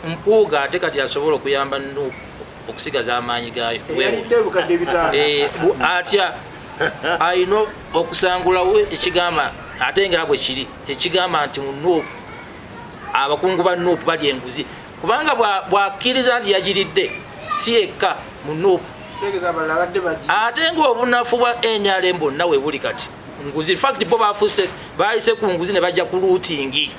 MPUGA ate kati asobola okuyamba okusigaza amaanyi gaayo atya ayina okusangulawo ekigamba ate nga bwe kiri ekigamba nti mu Nuupu abakungu ba Nuupu balya enguzi kubanga bwakkiriza nti yagiridde si yekka mu Nuupu ate ng'obunafu bwa NRM bonna we buli kati nguzi in fact bo bafuuse baayise ku nguzi ne bajja ku lootingi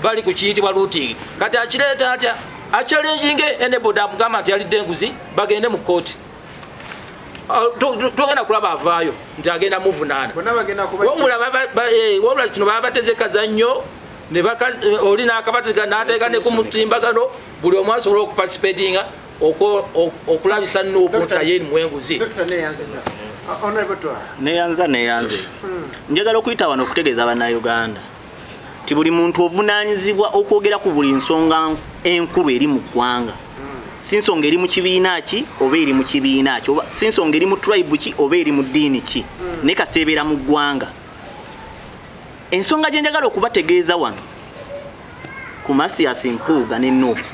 bali ku kiyitibwa lootingi kati akireeta atya achalenging eneboda amugamba nti yalidde enguzi bagende mu kooti togenda kulaba avaayo nti agenda muvunaana wabula kino baba bateze kazannyo oli n'akabatega n'ateeka ne ku mutimbagano buli omu asobola okupasipatinga okulabisa Nuupu nti naye eri mu enguzi neyanze njagala okuyita wano okutegeeza bannayuganda ti buli muntu ovunaanyizibwa okwogera ku buli nsonga enkulu eri mu ggwanga si nsonga eri mu kibiina ki oba eri mu kibiina ki oba si nsonga eri mu tribe ki oba eri mu ddiini ki naye kaseebeera mu ggwanga ensonga gye njagala okubategeeza wano ku Masias MPUGA ne Nuupu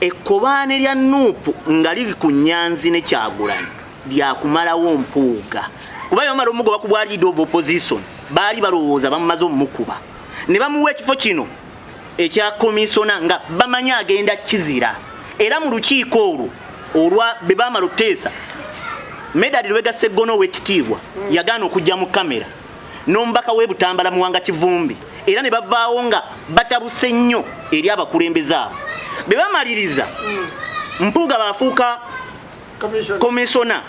ekkobaane lya Nuupu nga liri ku Nyanzi ne Kyagulanyi lyakumalawo MPUGA kuba yamala omugoba ku bwa leader of opposition baali balowooza bamumaze omukuba ne bamuwa ekifo kino ekya komisona nga bamanyi agenda kizira era mu lukiiko olwo olwa be baamala okuteesa Medali Lwega Ssegono w'ekitiibwa yagaana okujja mu kamera n'omubaka w'e Butambala Muwanga Kivumbi era ne bavaawo nga batabuse nnyo eri abakulembeze abo be bamaliriza MPUGA baafuuka komisona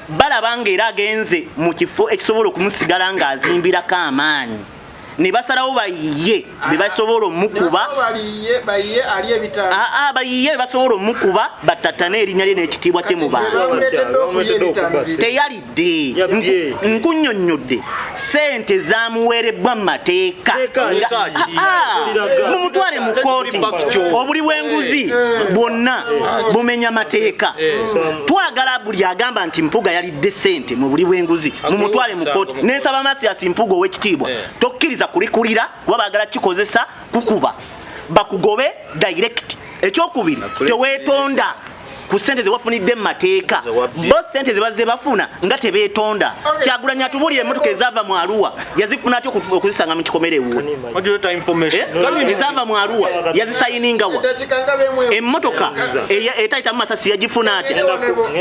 balaba nga era agenze mu kifo ekisobola okumusigala ng'azimbirako amaanyi ne basalawo bayiye be basobola omukuba bayiye basobola omukuba batatane erinnya lye n'ekitiibwa kye mu bantu teyalidde nkunnyonnyodde sente zaamuweerebbwa mu mateeka mumutwale mu kooti obuli bw'enguzi bwonna bumenya mateeka twagala buli agamba nti MPUGA yalidde sente mu buli bw'enguzi mumutwale mu kooti n'ensaba Masias MPUGA ow'ekitiibwa tokkiriza kulikulira kuba baagala kikozesa kukuba bakugobe direct ekyokubiri teweetonda ku sente ze wafunidde mu mateeka bo sente ze bazze bafuna nga tebeetonda Kyagulanyi atubulira emmotoka ezaava mu Arua yazifuna atya okuzisanga mu kikomere ewo ezaava mu Arua yazisayininga wa emmotoka etayita mu Masasi yagifuna atya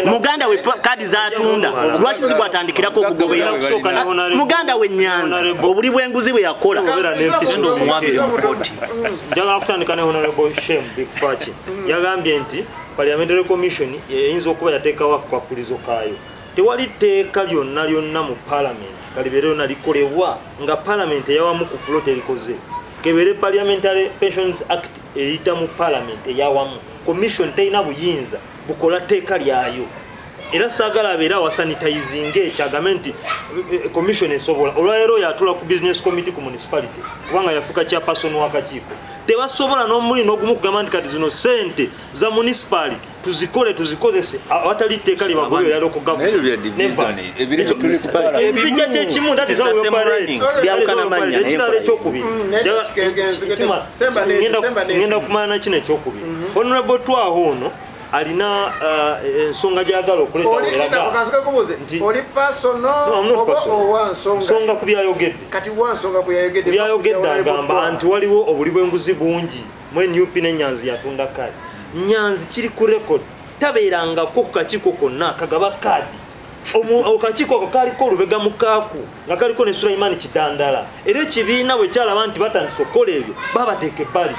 muganda we kaadi zaatunda lwaki zigwatandikirako okugobeya muganda we Nyanzi obuli bw'enguzi bwe yakola njagala kutandika ne Honorable Shem Big Fachi yagambye nti Parliamentary Commission eyinza okuba yateekawo akakwakulizo kaayo tewali tteeka lyonna mu Parliament kalibeereyo nalikolebwa nga Parliament eyawamu ku float erikoze kebere Parliamentary Pensions Act eyita mu Parliament eyawamu Commission terina buyinza bukola tteeka lyayo era saagala abeera wasanitizinga ekyagamba nti Commission esobola olwaleero yatula ku Business Committee ku municipality kubanga yafuuka chairperson w'akakiiko tebasobola n'omulino ogumu kugamba nti kati zino sente za municipali tuzikozese awatali tteeka lyebagobera lyali okugavumenzijja kyekimu ekirala ekyokubiri ngenda kumala nakino ekyokubiri Honorable Twaho ono alina ensonga gyagala okuleetansonga ku byayogedde agamba nti waliwo obuli bw'enguzi bungi mwe NUP ne Nyanzi yatunda kaadi Nyanzi kiri ku record tabeerangako ku kakiiko konna kagaba kaadi akakiiko ako kaliko olubega mukaaku nga kaliko ne Sulaiman Kitandala era ekibiina bwe kyalaba nti batandise okukola ebyo babateeka ebbali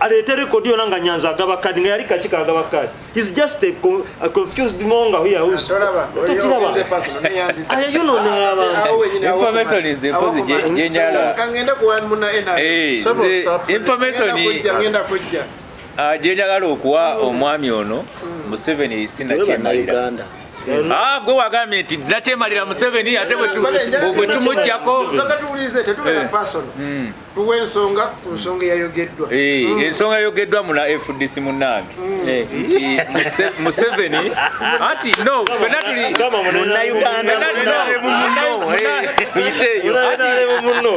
alete rekodi yona nga Nyanzi agaba kadi nga yali kachika agaba kadi. He's just a confused monga here who's you know information is imposed jenyala kangenda kuwa muna ena information jenyala okuwa omwami ono Museveni sina kyemalira gwe wagambye nti natemalira Museveni ate bwe tumujjako saka tuulize tetubera personal tuwe ensonga ku nsonga eyayogeddwa. Ensonga yayogeddwa muna FDC munange nti Museveni ati no fena tuli kama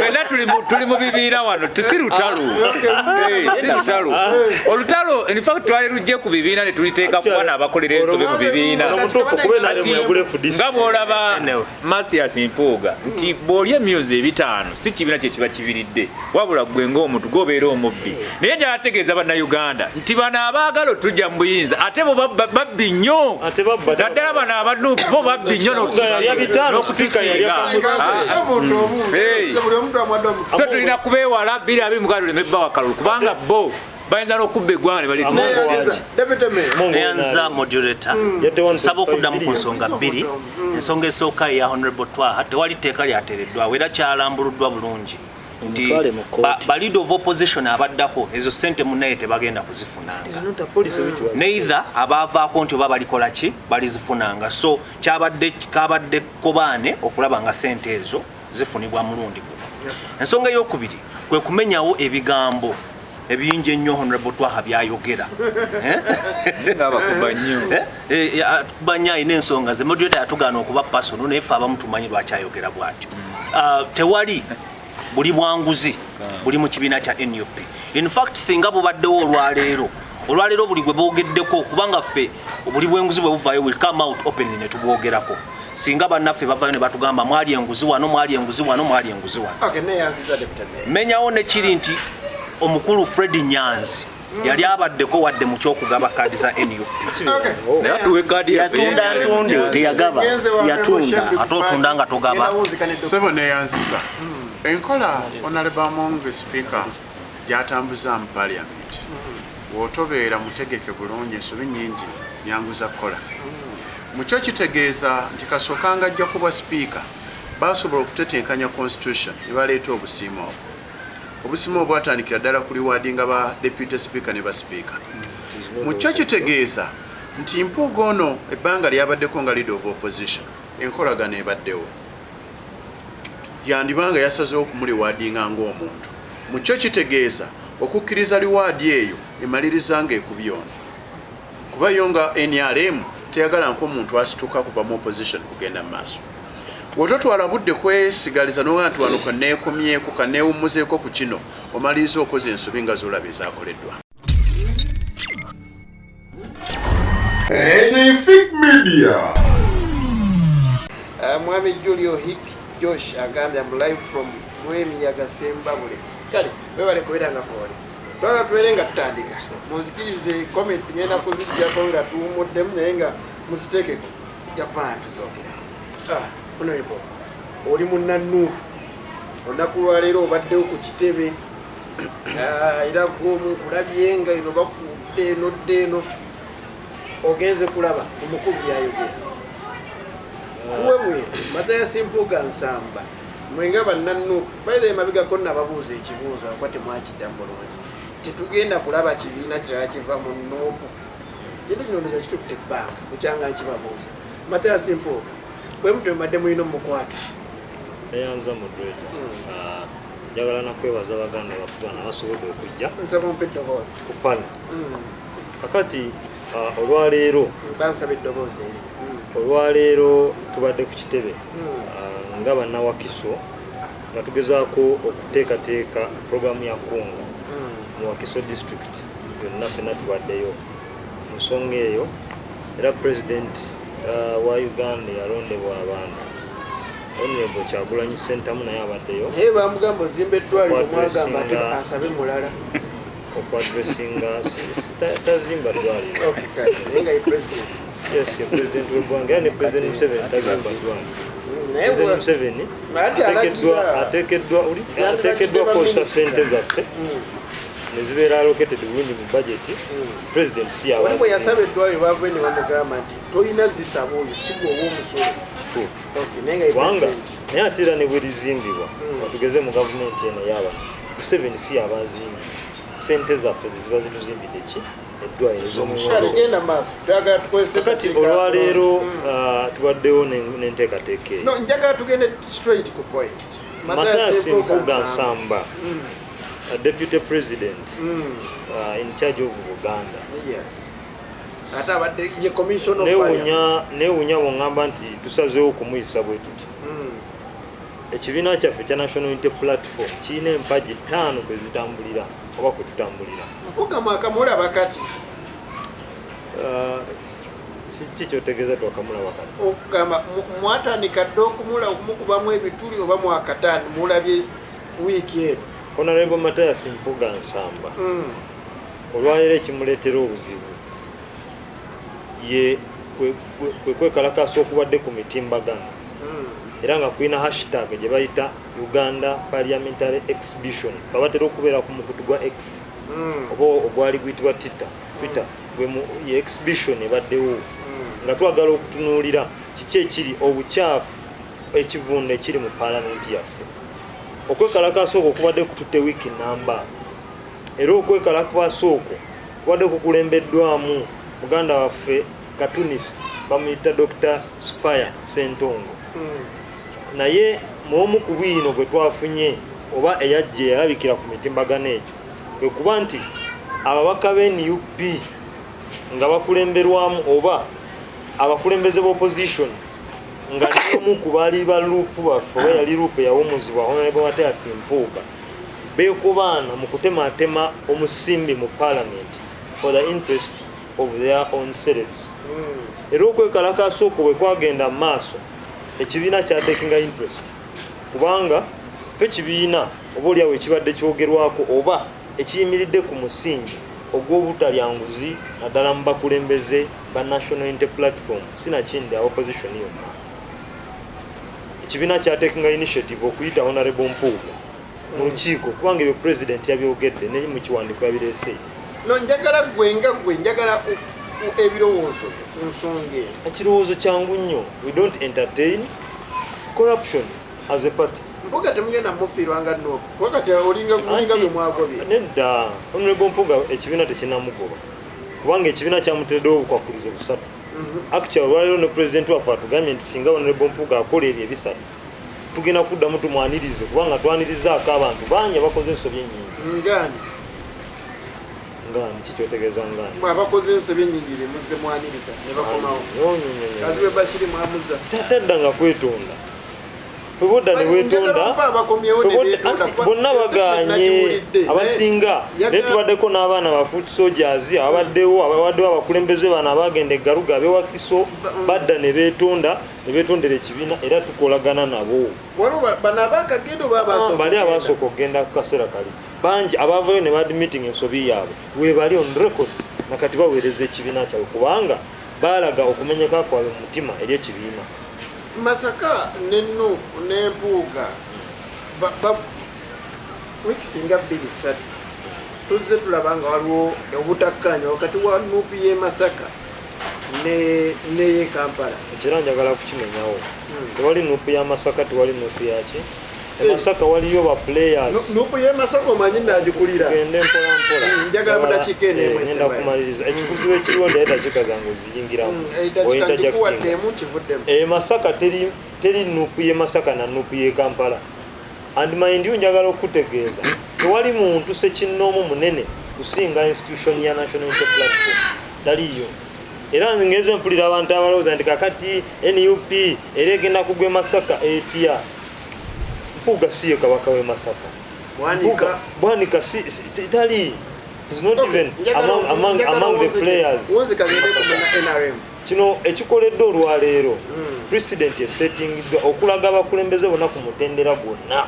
Uganda tuli mu bibiira wano tisirutalo sirutalo olutalo in fact twali rujje ku bibiina ne tuliteeka kubana abakolera ensobe mu bibiina nga bw'olaba Masias Mpuuga nti bw'olya emyuzi ebitaano si kibiina kye kiba kibiridde wabula gwe ng'omuntu gobeera omubbi naye gy'ategeeza bannayuganda nti bano abaagala otujja mu buyinza ate bo babbi nnyo daddala bano abanuupu bo babbi nnyo n'okutusinga so tulina kubeewala 2026 tuleme bba wakalulu kubanga bo bayinza n'okubba eggwanga ne neyanza moderator nsaba okuddamu ku nsonga bbiri. Ensonga esooka eya honorable Twaha tewali tteeka lyateereddwawo era kyalambuluddwa bulungi nti ba leader of opposition abaddako ezo sente munnaye tebagenda kuzifunanga neither abaavaako nti oba balikola ki balizifunanga so kabadde kobaane okulaba nga sente ezo zifunibwa mulundi guno. Ensonga ey'okubiri kwe kumenyawo ebigambo ebiyinja ennyo honorable Twaha byayogera akubanya ayina ensonga ze moderator yatugaana okuba pasono naye ffe abamu tumanyi lwakyayogera bw'atyo. Tewali buli bwanguzi buli mu kibiina kya NUP. In fact singa bubaddewo olwaleero buli gwe boogeddeko kubanga ffe buli bwenguzi bwe buvaayo will come out openly ne tubwogerako. Singa bannaffe bavaayo ne batugamba mwali enguzi wano mwali enguzi wano mwali enguzi wano. Menyawo ne kiri nti omukulu Fred Nyanzi yali abaddeko wadde mu kyokugaba kaadi za NUP. Yatunda teyagaba yatunda ate otunda nga togaba. Sebo neyanziza enkola Honorable Monge Speaker gyatambuza mu Parliament w'otobeera mutegeke bulungi ensobi nnyingi nyanguza kukola mukyo kitegeeza nti kasookanga ajja kuba Speaker basobola okutetenkanya constitution ne baleeta obusiimo obusiimo bwatandikira ddala kuli waadi nga ba Deputy Speaker ne ba Speaker. Mukyo kitegeeza nti Mpuuga ono ebbanga lyabaddeko nga leader of opposition enkolagano ebaddewo yandibanga yasazeewo okumuli waadi nga ng'omuntu. Mukyo kitegeeza okukkiriza liwaadi eyo emaliriza nga ekubyono kuba yo nga NRM teyagala nk'omuntu asituka kuva mu opposition kugenda mu maaso. Wototwala budde kwesigaliza n'owantu wano kanneekomyeko kanneewummuzeeko ku kino omaliriza okoze ensobi nga z'olaba ezaakoleddwa. Enefic Media. Mwami Julio Hick Josh agambye I'm live from Mwemiyaga Sembabule. Kale webale kubeera nga kole twala tubeere nga tutandika muzikirize comments ngenda kuzijjako nga tuwummuddemu naye nga muziteekeko japan tuzogera. Honorable oli munnannuupu olunaku lwaleero obaddewo ku kitebe era gwomu kulabye nga ino bakudde eno ogenze kulaba omukulu byayogera tuwe bweru Masias Mpuuga nsamba mwenga bannannuupu bayiza emabigako nababuuza ekibuuzo akuba temwakiddamu bulungi tetugenda kulaba kibiina kirala kiva mu nnuupu kintu kino ndoza kitutte ebbanga mukyanga nkibabuuza Masias Mpuuga bwe mutwe madde mulina omukwate eyanza moderator njagala nakwebaza abaganda bafugana basobodde okujja nsaba mpe eddoboozi ku pana kakati olwaleero bansaba eddoboozi eri olwaleero tubadde ku kitebe nga bannawakiso nga tugezaako okuteekateeka puroguramu ya kunga mu Wakiso district yonna ffenna tubaddeyo mu nsonga eyo era president wa Uganda yalondebwa abantu Honorable Kyagulanyi Ssentamu naye abaddeyo bamugamba ozimba eddwaliro mwagamba ate asabe mulala okwadressinga tazimba ddwaliro naye nga ye president yes president w'eggwanga era ne president Museveni tazimba ddwaliro president Museveni ateekeddwa kosa ssente zaffe nezibeera allocated bulungi mu budget president si oli bwe yasaba eddwaliro bava ne bamugamba nti tolina zisaba oyo sigwa obw'omusolo kubanga naye ate era ne bwe lizimbibwa tugeze mu gavumenti eno yaba Museveni si abazimbi sente zaffe ziba zituzimbidde ki eddwaliro ez'omukati olwaleero tubaddewo n'enteekateeka eyo njagala tugende straight ku point Masias Mpuuga nsamba deputy president in charge of Uganda. Yes. Ata abadde ye commission of fire. Newunya bw'ŋŋamba nti tusazeewo okumuyisa bwe tuti. Ekibiina kyaffe kya National Unity Platform kirina empagi 5 kwe zitambulira oba kwe tutambulira. Mpuuga mwakamulaba kati. Si kyotegeeza twakamulaba kati. Okugamba mwatandika dde okumukubamu ebituli oba mwakataani mulabye wiiki eno. Honorable Mathias Mpuuga Nsamba. Olwaleero ekimuleetera obuzibu ye kwekalakaasa okubadde ku mitimbagano era nga kulina hashtag gye bayita Uganda Parliamentary Exhibition abatera okubeera ku mukutu gwa X oba ogwali guyitibwa Twitter ye exhibition ebaddewo nga twagala okutunuulira kiki ekiri obukyafu ekivundu ekiri mu paalamenti yaffe. Okwekalakaasa okwo kubadde kututte wiiki namba era okwekalakaasa okwo kubadde kukulembeddwamu muganda waffe cartoonist bamuyita Dr. Spire Sentongo. Naye muomu ku bwino bwe twafunye oba eyajje yalabikira ku mitimbagano egyo kwe kuba nti ababaka b'NUP nga bakulemberwamu oba abakulembeze b'opposition nga n'omu ku baali ba luupu baffe oba yali luupu eyawumuzibwa Honorable Mathias Mpuuga beekobaana mu kutematema omusimbi mu parliament for the interest of their own selves. Era okwekalakaasa okwo bwe kwagenda mu maaso ekibiina kyatekinga interest kubanga fe kibiina oba oliawo ekibadde kyogerwako oba ekiyimiridde ku musingi ogw'obutalyanguzi naddala mu bakulembeze ba National Unity Platform sinakindi opposition yonna. Ekibiina kyatekinga initiative okuyita Honorable Mpuuga mu lukiiko kubanga ebyo president yabyogedde ne mu kiwandiiko yabireese. No njagala gwe njagala ebirowoozo ku nsonga eyo. Ekirowoozo kyangu nnyo. We don't entertain corruption as a party. Mpuuga temugenda mufiirwanga Nuupu wakati olinga bwe mwagobye. Nedda Honorable Mpuuga ekibiina tekinamugoba kubanga ekibiina kyamutereddewo obukwakulizo busatu. Actually olwaleero ne president waffe atugambye nti singa Honorable Mpuuga akola ebyo ebisatu tugenda kuddamu tumwanirize kubanga twanirizaako abantu bangi abakoze ensobi ennyingi. Ngani kikyotegeeza ngani abakoze ensobi ennyingi bemuzze mwaniriza ne bakomawo kazibe Bashiri mwamuza taddanga kwetonda Febodda ne wetonda bonna baganye abasinga netubaddeko n'abaana ba foot soldiers abaddewo abakulembeze bano abagenda eggaruga abewakiso badda ne betondera ekibiina era tukolagana nabo bali abasooka okugenda ku kaseera kali bangi abavayo ne badmitting ensobi yaabwe webali on record nakati baweereza ekibiina kyabwe kubanga baalaga okumenyeka kwabwe mu mutima eri ekibiina. Masaka Nuupu ne Mpuuga wiiki singa 2-3 tuzze tulaba nga waliwo obutakkaanya wakati wa Nuupu y'e Masaka ne Kampala. Ekira njagala kukimenyawo tewali Nuupu ya Masaka tewali Nuupu yaki Masaka waliyo ba players. Nuupu y'e Masaka omanyi nagikulira gende mpola njagala budakiika eno ngenda kumaliriza ekikuzibu ekiriwo ndaye dakiika zange oziyingiramu Masaka teri Nuupu y'e Masaka na Nuupu y'e Kampala. And mind you njagala okutegeeza tewali muntu sekinnoomu munene kusinga institution ya National Unity Platform taliyo. Era ngeze mpulira abantu abalowooza nti kakati NUP era egenda kugwa Masaka etya. Mpuuga siye kabaka w'e Masaka. Bwanika tali is not even among the players. Kino ekikoledde olwaleero president esettingiddwa okulaga abakulembeze bonna ku mutendera gwonna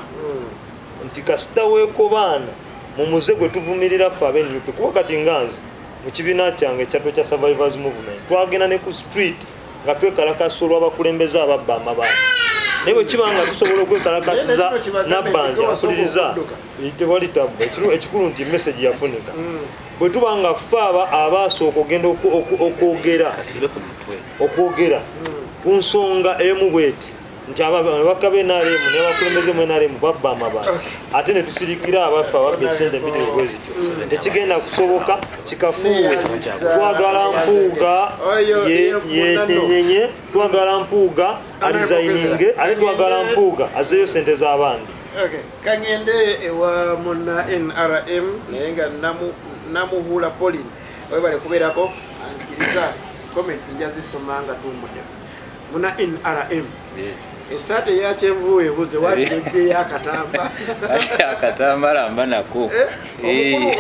nti kasita weekobaana mu muze gwe tuvumirira ffe ab'NUP kuba kati nganze mu kibiina kyange ekyato kya Survivors Movement twagenda ne ku street nga twekalakasa olw'abakulembeze ababba amabaati naye bwe kiba nga tusobola okwekalakasiza nabbanja akuliriza tewali tabba ekikulu nti message yafunika bwe tuba nga ffe abaasooka okugenda okwogera ku nsonga emu bweti nti ababaka b'NRM n'abakulembeze mu NRM babba amabaati ate ne tusirikira abaffe ababba essente mpitire bwezityo tekigenda kusoboka kikafuuwe. Twagala Mpuuga yetenyenye twagala Mpuuga alizayininge ate twagala Mpuuga azeeyo sente z'abandi Okay, kangende ewa muna NRM nayenga namuhula Pauline webale kuberako anzikiriza comments njazisomanga tumude muna NRM esate ya chenvu ebuze wakireje yakatamba akatamba lamba nako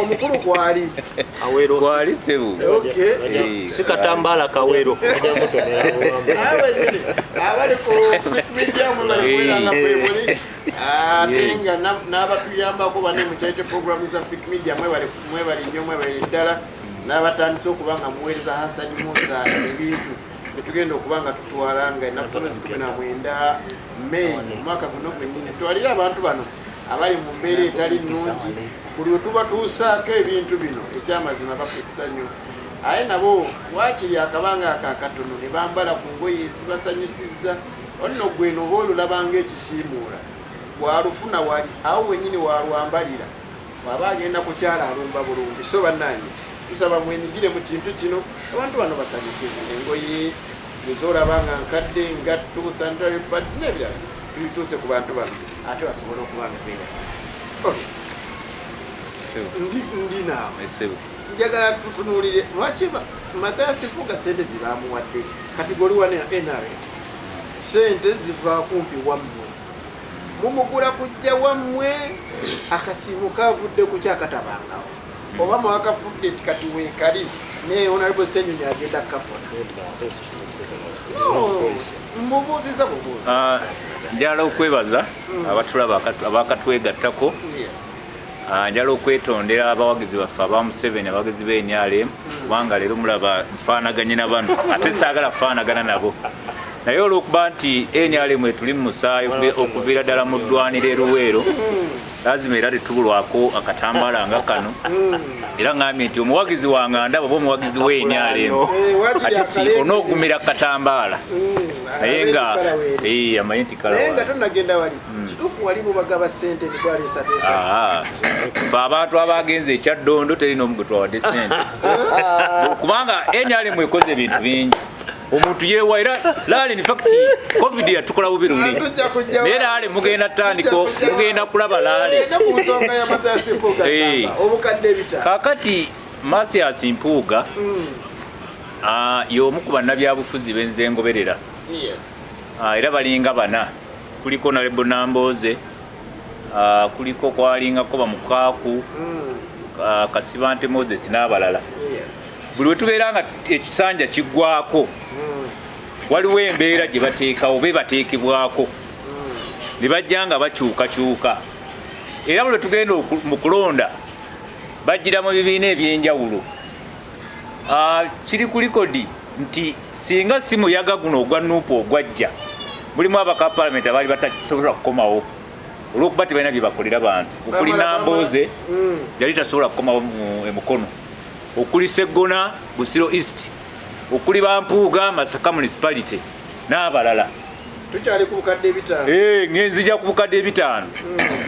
omukulu kwali awero kwali sebu okay sikatambala kawero abali ko media muna kwelanga kwebuli tenga n'abatuyamba ko bane mu kyete program za fit media mwe bali ddala n'abatandise okubanga muweereza Hassan Musa ebintu etugenda okubanga tutwalanga ennaku 19 May mwaka guno gwennyini twalira abantu bano abali mu mbeera etali nnungi buli wetuba tuusaako ebintu bino ekyamazima bakussa nnyo aye nabo waakiri akabanga akakatono ne bambala ku ngoye ezibasanyusizza onno gweno oba olulabanga ekisiimuula bwalufuna wali awo wennyini walwambalira waba agenda kukyala alumba bulungi so bannange tusaba mwenyigire mu kintu kino abantu bano basanyuke engoye ezolabanga nkadde ngatto sandal pads n'ebirala tubituuse ku bantu bano ate basobola okubanga beera ndi naawe njagala tutunuulire lwaki Mathias Mpuuga sente zibamuwadde kategori wane NRM sente ziva kumpi wammwe mumugula kujja wammwe akasimu kavudde ku kyakatabangawo oba mwakafudde kati weekali naye Honorable Ssenyonyi agenda kafuna mbubuuziza bubuuzi njala okwebaza abatulaba abakatwegattako njala okwetondera abawagizi baffe aba Museveni abawagizi b'NRM kubanga leero mulaba nfaanaganye na bano ate saagala faanagana nabo naye olw'okuba nti NRM etuli mu musaayi okuviira ddala mu ddwaniro e Luweero lazima era tetubulwako akatambaala nga kano era ngambye nti omuwagizi wange ndaba oba omuwagizi w'NRM ati onoogumira katambaala naye nga amanyi nti naye nga tonagenda wali kituufu wali mubagaba ssente emitwalo 3 fe abantu abagenze ekyaddondo terina omu gwe twawadde ssente kubanga NRM ekoze ebintu bingi omuntu yewa era laali in fact covid yatukola bubi luli naye laali mugenda tandiko mugenda kulaba laali kakati Mathias Mpuuga y'omu ku bannabyabufuzi benze ngoberera era balinga bana kuliko Honorable Nambooze kuliko kwalingako bamukaaku Kasibante Moses n'abalala buli wetubeera nga ekisanja kiggwako waliwo embeera gye bateekawo be bateekebwako ne bajja nga bakyukakyuka era buli tugenda mu kulonda bajjira mu bibiina ebyenjawulo kiri ku likodi nti singa si muyaga guno ogwa nuupu ogwajja mulimu abaka palamenti abaali batasobola kukomawo olw'okuba tebalina bye bakolera bantu okuli Nambooze yali tasobola kukomawo emukono okuli Seggona Busiro East okuli Mpuuga Masaka Municipality n'abalala tukyali ku bukadde 5 ngenzija ku bukadde 5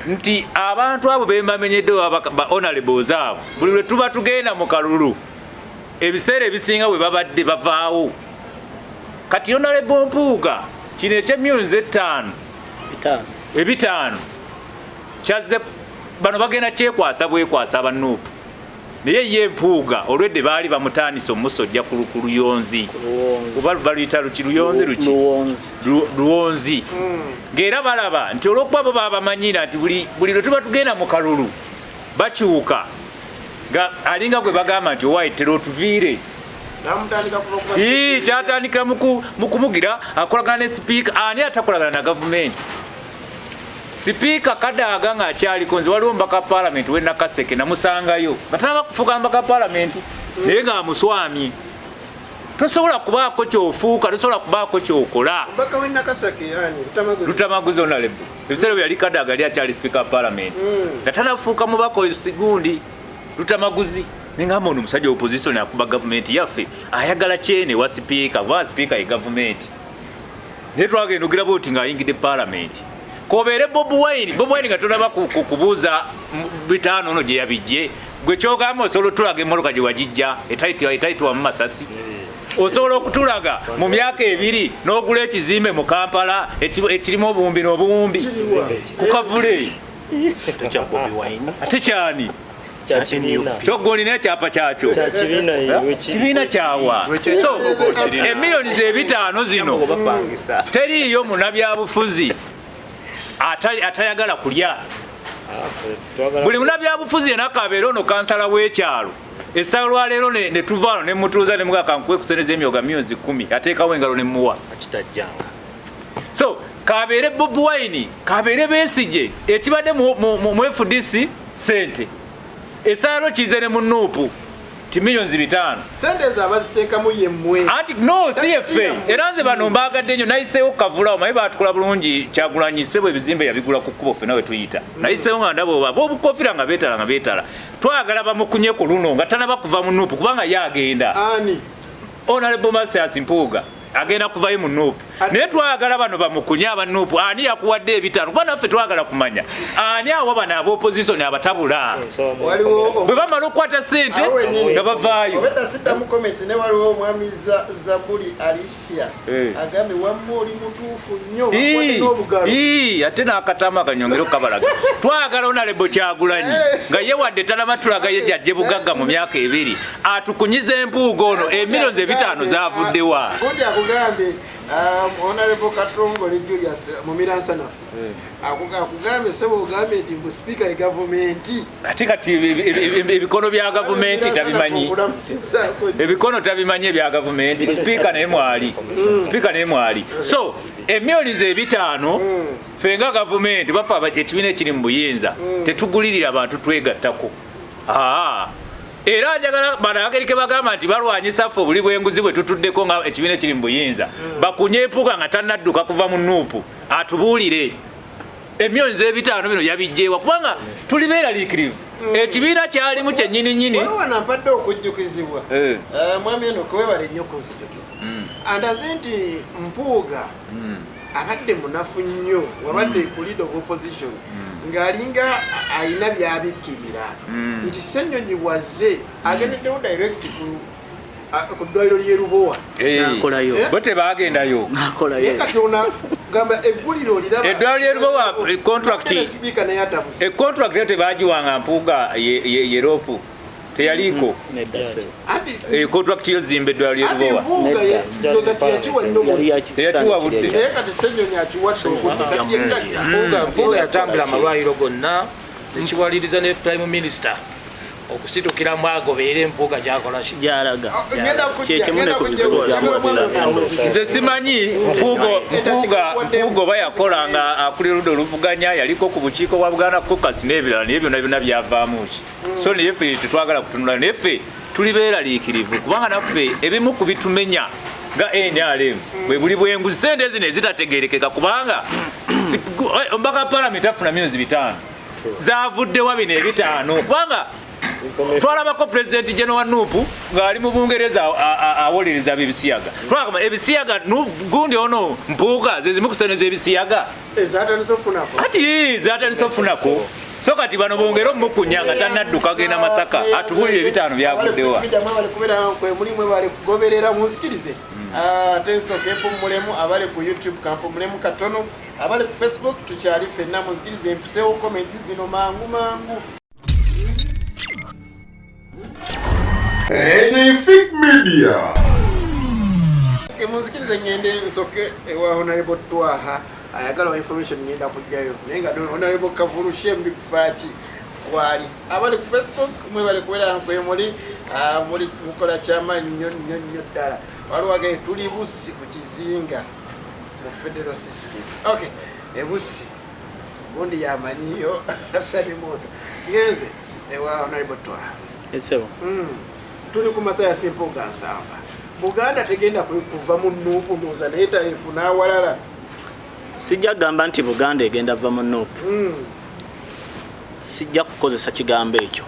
nti abantu abo bembamenyeddewo ba honorables abo buli lwe tuba tugenda mu kalulu ebiseera ebisinga bwe babadde bavaawo kati Honorable Mpuuga kino eky'emyezi 5 kyazze bano bagenda kyekwasa bwekwasa abanuupu naye ye Mpuuga olwedde baali bamutandisa omusojja ku luyonzi oba baluyita luwonzi ng'era balaba nti olw'okuba bo babamanyira nti buli lwe tuba tugenda mu kalulu bakyuka nga alinga gwe bagamba nti owaitera otuviire kyatandika mu kumugira akolagana ne sipiika ani atakolagana na gavumenti sipiika Kadaga ng'akyaliko nze waliwo mbaka palamenti we Nakaseke namusangayo batanaba kufuuka mbaka palamenti naye ng'amuswamye tosobola kubaako kyofuuka tosobola kubaako kyokola Lutamaguzi Honorable ebiseera bwe yali Kadaga yali akyali sipiika palamenti nga tanafuuka mubako sigundi Lutamaguzi nengamba ono omusajja opposition akuba gavumenti yaffe ayagala kyene wa sipiika kuba sipiika ye gavumenti naye twagenda ogira booti ng'ayingidde palamenti kobeere Bobi Wine nga tonaba kubuuza 5 ono gye yabijje gwe kyogamba osobola otulaga emmoloka gye wagijja etayitibwa mu Masasi osobola okutulaga mu myaka 2 n'ogula ekizimbe mu Kampala ekirimu obuwumbi n'obuwumbi ku Kavule ate kyani kyogolina ekyapa kyakyo kibiina kyawa so emiliyoni ze5 zino teriiyo munnabyabufuzi atayagala kulya buli munnabyabufuzi yena akabeera ono kansala w'ekyalo essaawa lwaleero ne tuvaano ne mutuuza ne mugaka nkuwe kuseneza emyoga myuzi 10 ateekawo engalo ne muwa so kabeere Bobi Wine kabeere Besigye ekibadde mu FDC sente essaawa kize ne mu Nuupu ti miliyoni 5 sente zabaziteekamu yemmwe anti no CFA era nze bano mbaagadde nnyo nayiseewo Kavula omanyi baatukola bulungi Kyagulanyi bwe ebizimbe yabigula ku kkubo ffe nawe tuyita nayiseewo nga ndaba boobukofira nga beetala twagala bamukunye ku luno nga tanaba kuva mu Nuupu kubanga ye agenda ani Honorable Masias Mpuuga agenda kuvayo mu Nuupu naye twagala bano bamukunye aba Nuupu ani yakuwadde 5 kuba naffe twagala kumanya ani awo bano ab'opposition abatabula bwe bamala okukwata sente nga bavaayo obedda siddamu comments ne waliwo omwami Zabuli Alicia agambe wamma oli mutuufu nnyo bakwate n'obugalo ate n'akatama akanyongera okukabalaga twagala Honorable Kyagulanyi nga ye wadde tanabatulaga ye jajje bugagga mu myaka 2 atukunyiza empuuga ono emiliyoni 5 zavuddewa akugambe Honorable Katongole Julius Mumiransana akugambe sebo ugambe nti mbu speaker e government ate kati ebikono bya government tabimanyi ebikono tabimanyi bya government speaker naye mwali so emiliyoni ze5 fenga government bafa ekibiina ekiri mu buyinza tetugulirira abantu twegattako era njagala banagerike bagamba nti balwanyisa ffe obuli bw'enguzi bwe tutuddeko nga ekibiina kiri mu buyinza bakunye empuuga nga tannadduka kuva mu Nuupu atubuulire emiliyoni ze5 bino yabijjeewa kubanga tuli beeraliikirivu ekibiina kyalimu kyennyini waliwo nampadde okujjukizibwa mwami eno kewebale nnyo kunsijukiza andaze nti Mpuuga abadde munafu nnyo wabadde ku lead of opposition ng'alinga ayina byabikkirira nti Ssenyonyi wazze agendeddewo direct ku ddwaliro ly'e Lubowa bo tebaagendayo kati onagamba egguliro liraba eddwaliro ly'e Lubowa contract tebaagiwanga Mpuuga yeropu teyaliko contract yozimba eddwaliro ly'e Lubowa teyakiwa budde Mpuuga yatambula amalwaliro gonna nekiwaliriza ne Prime Minister okusitukira mwagobeere Mpuuga gyakola gyalaga nze simanyi Mpuuga oba yakola nga akulira ludda oluvuganya yaliko ku bukiiko bwa Buganda Caucus n'ebirala naye byonna byavaamu ki so naye ffe tetwagala kutunula naye ffe tuli beeraliikirivu kubanga naffe ebimu ku bitumenya nga NRM bwe buli bw'enguzi sente zino ezitategeerekeka kubanga omubaka palamenti afuna miliyoni 5 zavuddewa bino 5 kubanga twalabako President General wa Nuupu ng'ali mu Bungereza awolereza ebisiyaga twagamba ebisiyaga gundi ono Mpuuga zezimu kuseneza ebisiyaga zatanisofunako so kati bano bongera omukunya nga tannadduka agenda Masaka atubulire 5 byavuddewa mulimu bali kugoberera munzikirize atenso kempumulemu abali ku YouTube kampumulemu katono abali ku Facebook tukyali ffenna munzikirize empisewo comments zino mangu Edific Media. Munzikirize ngende nsoke ewa Honorable Twaha ayagala information ngenda kujjayo naye nga Honorable Kavulu Shembi kufaaki kwali abali ku Facebook mwe bali kubeera nkwemuli muli mukola kyamaanyi nnyo ddala waliwo agaye tuli Bussi ku kizinga mu federal system ebusi gundi yamanyiyo Sani Musa ngenze ewa Honorable Twaha tuli ku Mathias Mpuuga nsamba Buganda tegenda kuva mu Nuupu ndowooza naye tayefuna awalala sijja kugamba nti Buganda egenda va mu Nuupu sijja kukozesa kigambo ekyo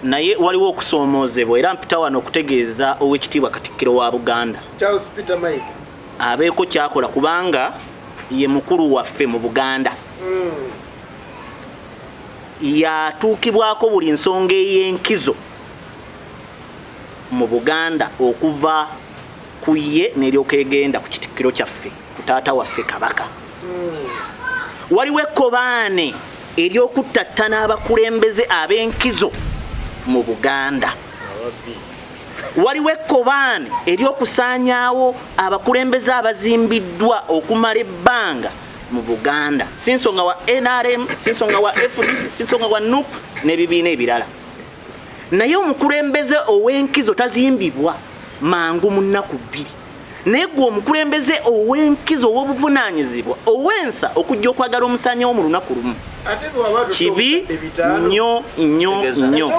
naye waliwo okusoomoozebwa era mpita wano okutegeeza ow'ekitiibwa Katikkiro wa Buganda Charles Peter Mike abeeko kyakola kubanga ye mukulu waffe mu Buganda yatuukibwako buli nsonga ey'enkizo mu Buganda okuva kuye neryoka egenda ku kitikkiro kyaffe ku taata waffe Kabaka. Waliwo ekkobaane ery'okuttattana abakulembeze ab'enkizo mu Buganda. Waliwo ekkobaane ery'okusaanyaawo abakulembeze abazimbiddwa okumala ebbanga mu Buganda, sinsonga wa NRM, sinsonga wa FDC, sinsonga wa NUP n'ebibiina ebirala. Naye omukulembeze ow'enkizo tazimbibwa mangu mu nnaku 2. Naye gwe omukulembeze ow'enkizo ow'obuvunaanyizibwa ow'ensa okujja okwagala omusaanyawo mu lunaku lumu. Kibi nnyo nnyo nnyo.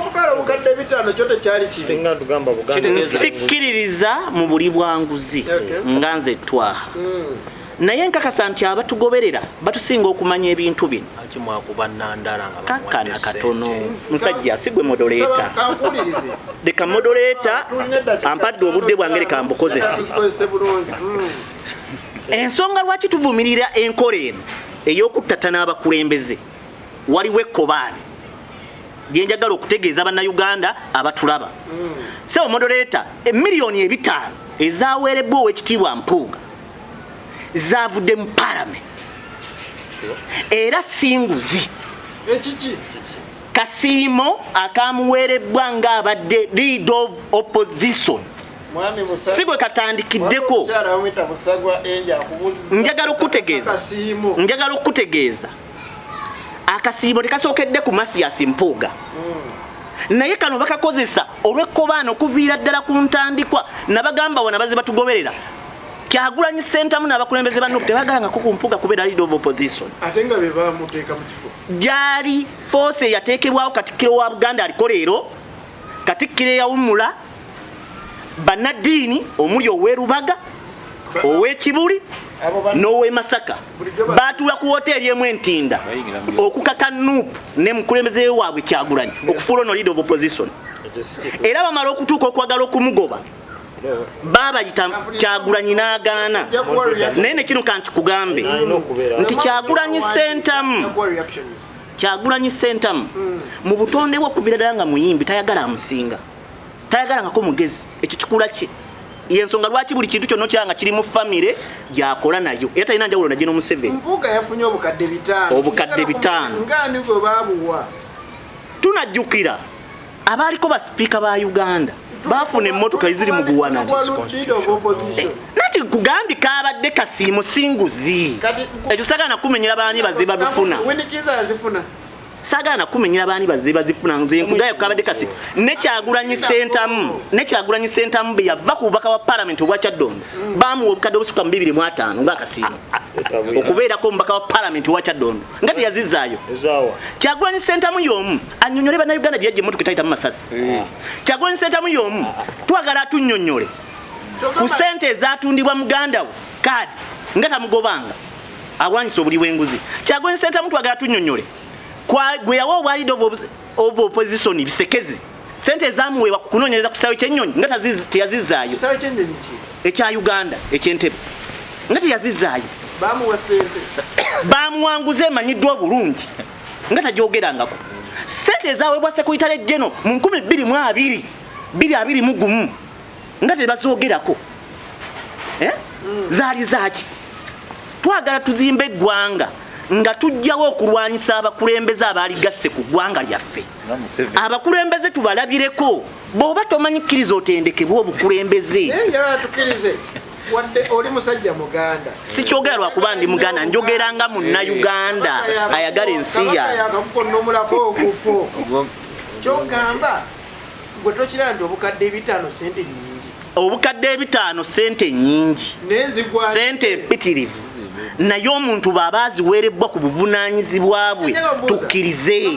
Sikkiririza mu buli bwanguzi nga nze Twaha. Naye nkakasa nti abatugoberera batusinga okumanya ebintu bino. Kakana katono musajja sigwe modoleta. Leka modoleta ampadde obudde bwange leka mbukozese. Ensonga lwaki tuvumirira enkola eno ey'okuttattana abakulembeze. Waliwo ekkobaane lyenjagala okutegeeza bannayuganda abatulaba. Sebo modoleta emiliyoni 5 ezaaweerebbwa Oweekitiibwa Mpuuga zavudde mu Parliament. Era singuzi. Kasiimo akamuweerebbwa ng'abadde lead of opposition. Sigwe katandikiddeko. Njagala okutegeeza. Akasiimo tekasookedde ku Masias Mpuuga. Naye kano bakakozesa olw'ekkobaane okuviira ddala ku ntandikwa nabagamba wana baze batugoberera. Kyagulanyi Ssentamu n'abakulembeze ba NUP tebagalangako ku Mpuuga kubeera lead of opposition. Ate nga be bamuteeka mu kifo. Gyali force yateekebwawo Katikkiro wa Buganda aliko leero, Katikkiro eyawummula, bannaddiini omuli ow'Erubaga, ow'Ekibuli n'ow'e Masaka baatuula ku woteeri emu Entinda okukaka NUP ne mukulembeze waabwe Kyagulanyi okufuula ono lead of opposition. Era bamala okutuuka okwagala okumugoba babayita Kyagulanyi n'agaana. Naye ne kino kanti kugambe nti Kyagulanyi Ssentamu mu butonde bwe okuviira ddala nga muyimbi tayagala amusinga, tayagala ngako mugezi. Ekyo kikula kye yensonga lwaki buli kintu kyonna kyanga kiri mu famire gyakola nayo. Era talina njawulo na Gino Museveni. Mpuuga yafunye obukadde 5. Obukadde 5 ngani gwe babuwa. Tunajjukira abaaliko basipiika ba Uganda bafuna emmotoka eziri mu buwana. Nati kugambye kabadde Kasiimo singuzi. Ekyo sagana kumenyera baani bazze babifuna. Sagana kumenyera baani bazze bazifuna nze nkugaye kabadde Kasiimo. Ne Kyagulanyi Ssentamu be yava ku bubaka wa Parliament obwa Kyaddondo bamuwa obukadde obusuka mu 2.5 nga Kasiimo okubeerako omubaka wa Parliament obwa Kyaddondo nga teyazizaayo. Kyagulanyi Ssentamu y'omu annyonnyole bannayuganda gye yajja emmotoka etayita mu masasi. Kyagulanyi Ssentamu y'omu twagala atunnyonnyole ku ssente ezatundibwa muganda we kaadi nga tamugobanga awanyisa obuli bw'enguzi. Kyagulanyi Ssentamu twagala atunnyonnyole gwe yawa obwa lead of opposition bisekezi ssente ezamuweebwa ku kunoonyereza ku kisaawe ky'ennyonyi nga teyazizaayo. Ekya Uganda eky'Entebbe nga teyazizaayo. Bamuwanguza emanyiddwa obulungi nga tagyogerangako. Ssente ezaweebwa Sekuritale General mu 2021 nga tebazoogerako. Zaali zaaki? Twagala tuzimbe eggwanga nga tujjawo okulwanyisa abakulembeze abaaligasse ku ggwanga lyaffe. Abakulembeze tubalabireko. Bw'oba tomanyikkiriza otendekebwa obukulembeze. Wadde oli musajja Muganda. Sikyogera lwakuba ndi Muganda, njogera nga munnayuganda ayagala ensi yange. Kyogamba gwe tokira nti obukadde 5 ssente nnyingi. Obukadde 5 ssente nnyingi. Ssente mpitirivu. Naye omuntu bw'aba aziweerebbwa ku buvunaanyizibwa bwe tukkirize.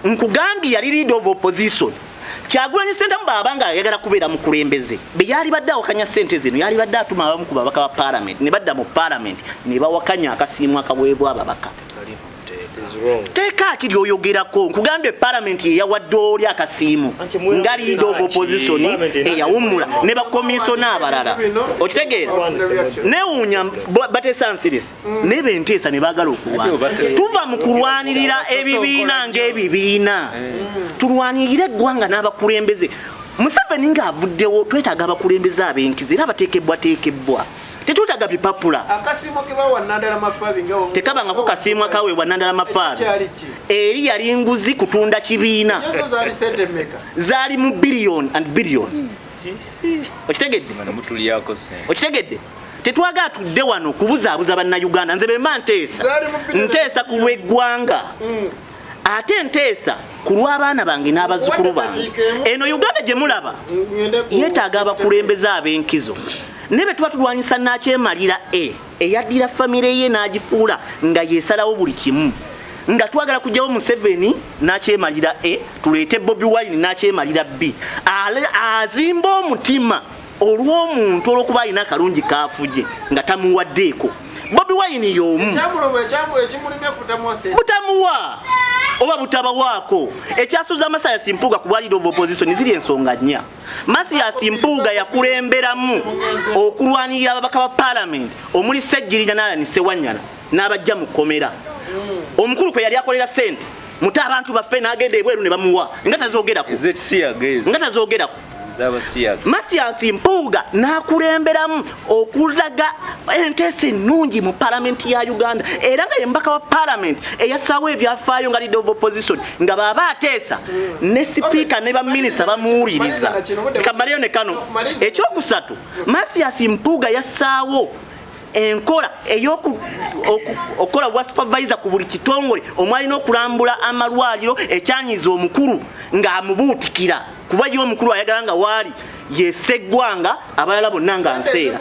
Nkugambye yali lead of opposition. Kyagulanyi Ssentamu bw'aba nga ayagala kubeera mukulembeze be yali badde awakanya ssente zino yali badde atuma abamu ku babaka ba Parliament ne badda mu Parliament ne bawakanya akasiimu akaweebwa ababaka. Teeka kiri oyogerako nkugambye Parliament yawadde oli akasiimu nga lead of opposition eyawummula ne bakomisona abalala. Okitegeera newuunya batesansirisi ne benteesa ne baagala okulwana. Tuva mu kulwanirira ebibiina ng'ebibiina tulwanirire eggwanga n'abakulembeze. Museveni ng'avuddewo twetaaga abakulembeze ab'enkizo era abateekebwateekebwa tetwetaaga bipapula akasiimo ke bawa Nandala Mafaabi ngawo tekabangako kasiimo akaweebwa Nandala Mafaabi eri yali nguzi kutunda kibiina ezo zaali sente mmeka zaali mu billion and billion okitegedde okitegedde tetwaga tudde wano kubuzaabuza bannayuganda nze bemba nteesa ku lw'eggwanga ate nteesa ku lw'abaana bange n'abazzukulu bange eno Uganda gye mulaba yeetaaga abakulembeze ab'enkizo ne be tuba tulwanyisa Nakyemalira eyaddira famire ye n'agifuula nga yeesalawo buli kimu nga twagala kujjawo Museveni Nakyemalira tuleete Bobi Wine Nakyemalira B azimba omutima olw'omuntu olw'okuba alina akalungi kaafuje nga tamuwaddeeko Bobi Wine y'omu butamuwa oba butabawaako ekyasuuza Masias Mpuuga ku Leader of Opposition ziri ensonga nnya Masias Mpuuga yakulemberamu okulwanirira ababaka ba Parliament omuli Ssejjirira n'Alani Ssewanyana n'abajja mu kkomera omukulu kwe yali akolera ssente muti abantu baffe n'agenda ebweru ne bamuwa nga tazoogerako Masias Mpuuga n'akulemberamu okulaga enteesa ennungi mu Parliament ya Uganda era nga ye mbaka wa Parliament eyasaawo ebyafaayo nga Leader of Opposition nga baba ateesa ne sipiika ne baminisita bamuwuliriza kamaleyo ne kano ekyokusatu Masias Mpuuga yassaawo enkola okola bwa supervisor ku buli kitongole omwalina okulambula amalwaliro ekyanyiza omukulu ng'amubuutikira kuba yo omukulu ayagala nga waali yeseggwanga abalala bonna nga nseera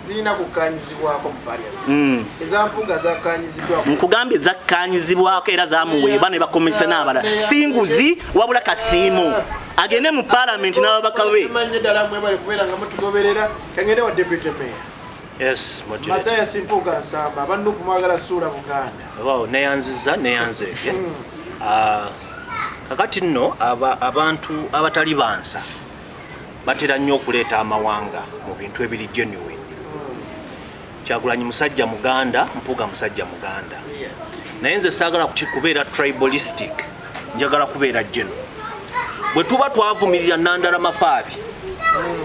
zina kukanyizibwako mu Parliament ezampuga zakanyizibwako nkugambye zakanyizibwako era zamuweebwa ne bakomisa n'abalala singuzi wabula kasiimo agende mu Parliament n'ababaka be manye ddala mwe bali kubeera nga mutugoberera kangende wa deputy mayor Yes, Masias Mpuuga nsamba abantu kumwagala suula Buganda. Wow, neyanziza kakati nno abantu abatali bansa batera nnyo okuleeta amawanga mu bintu ebiri genuine. Kyagulanyi musajja Muganda, Mpuuga musajja Muganda. Naye nze saagala kubeera tribalistic, njagala kubeera genuine. Bwe tuba twavumirira Nandala Mafaabi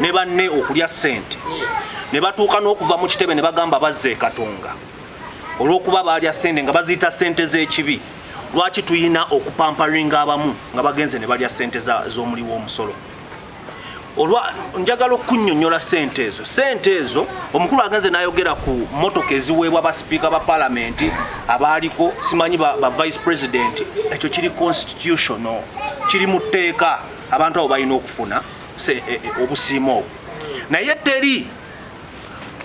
ne banne okulya ssente ne batuuka n'okuva mu kitebe ne bagamba bazze Katonga olw'okuba baalya ssente nga baziyita ssente z'ekibi lwaki tuyina okupamparinga abamu nga bagenze ne balya ssente z'omuli w'omusolo njagala okunnyonnyola ssente ezo omukulu agenze n'ayogera ku motoka eziweebwa basipiika ba palamenti abaaliko simanyi ba vice president ekyo kiri constitutional kiri mu tteeka abantu abo balina okufuna obusiimo obwo naye teri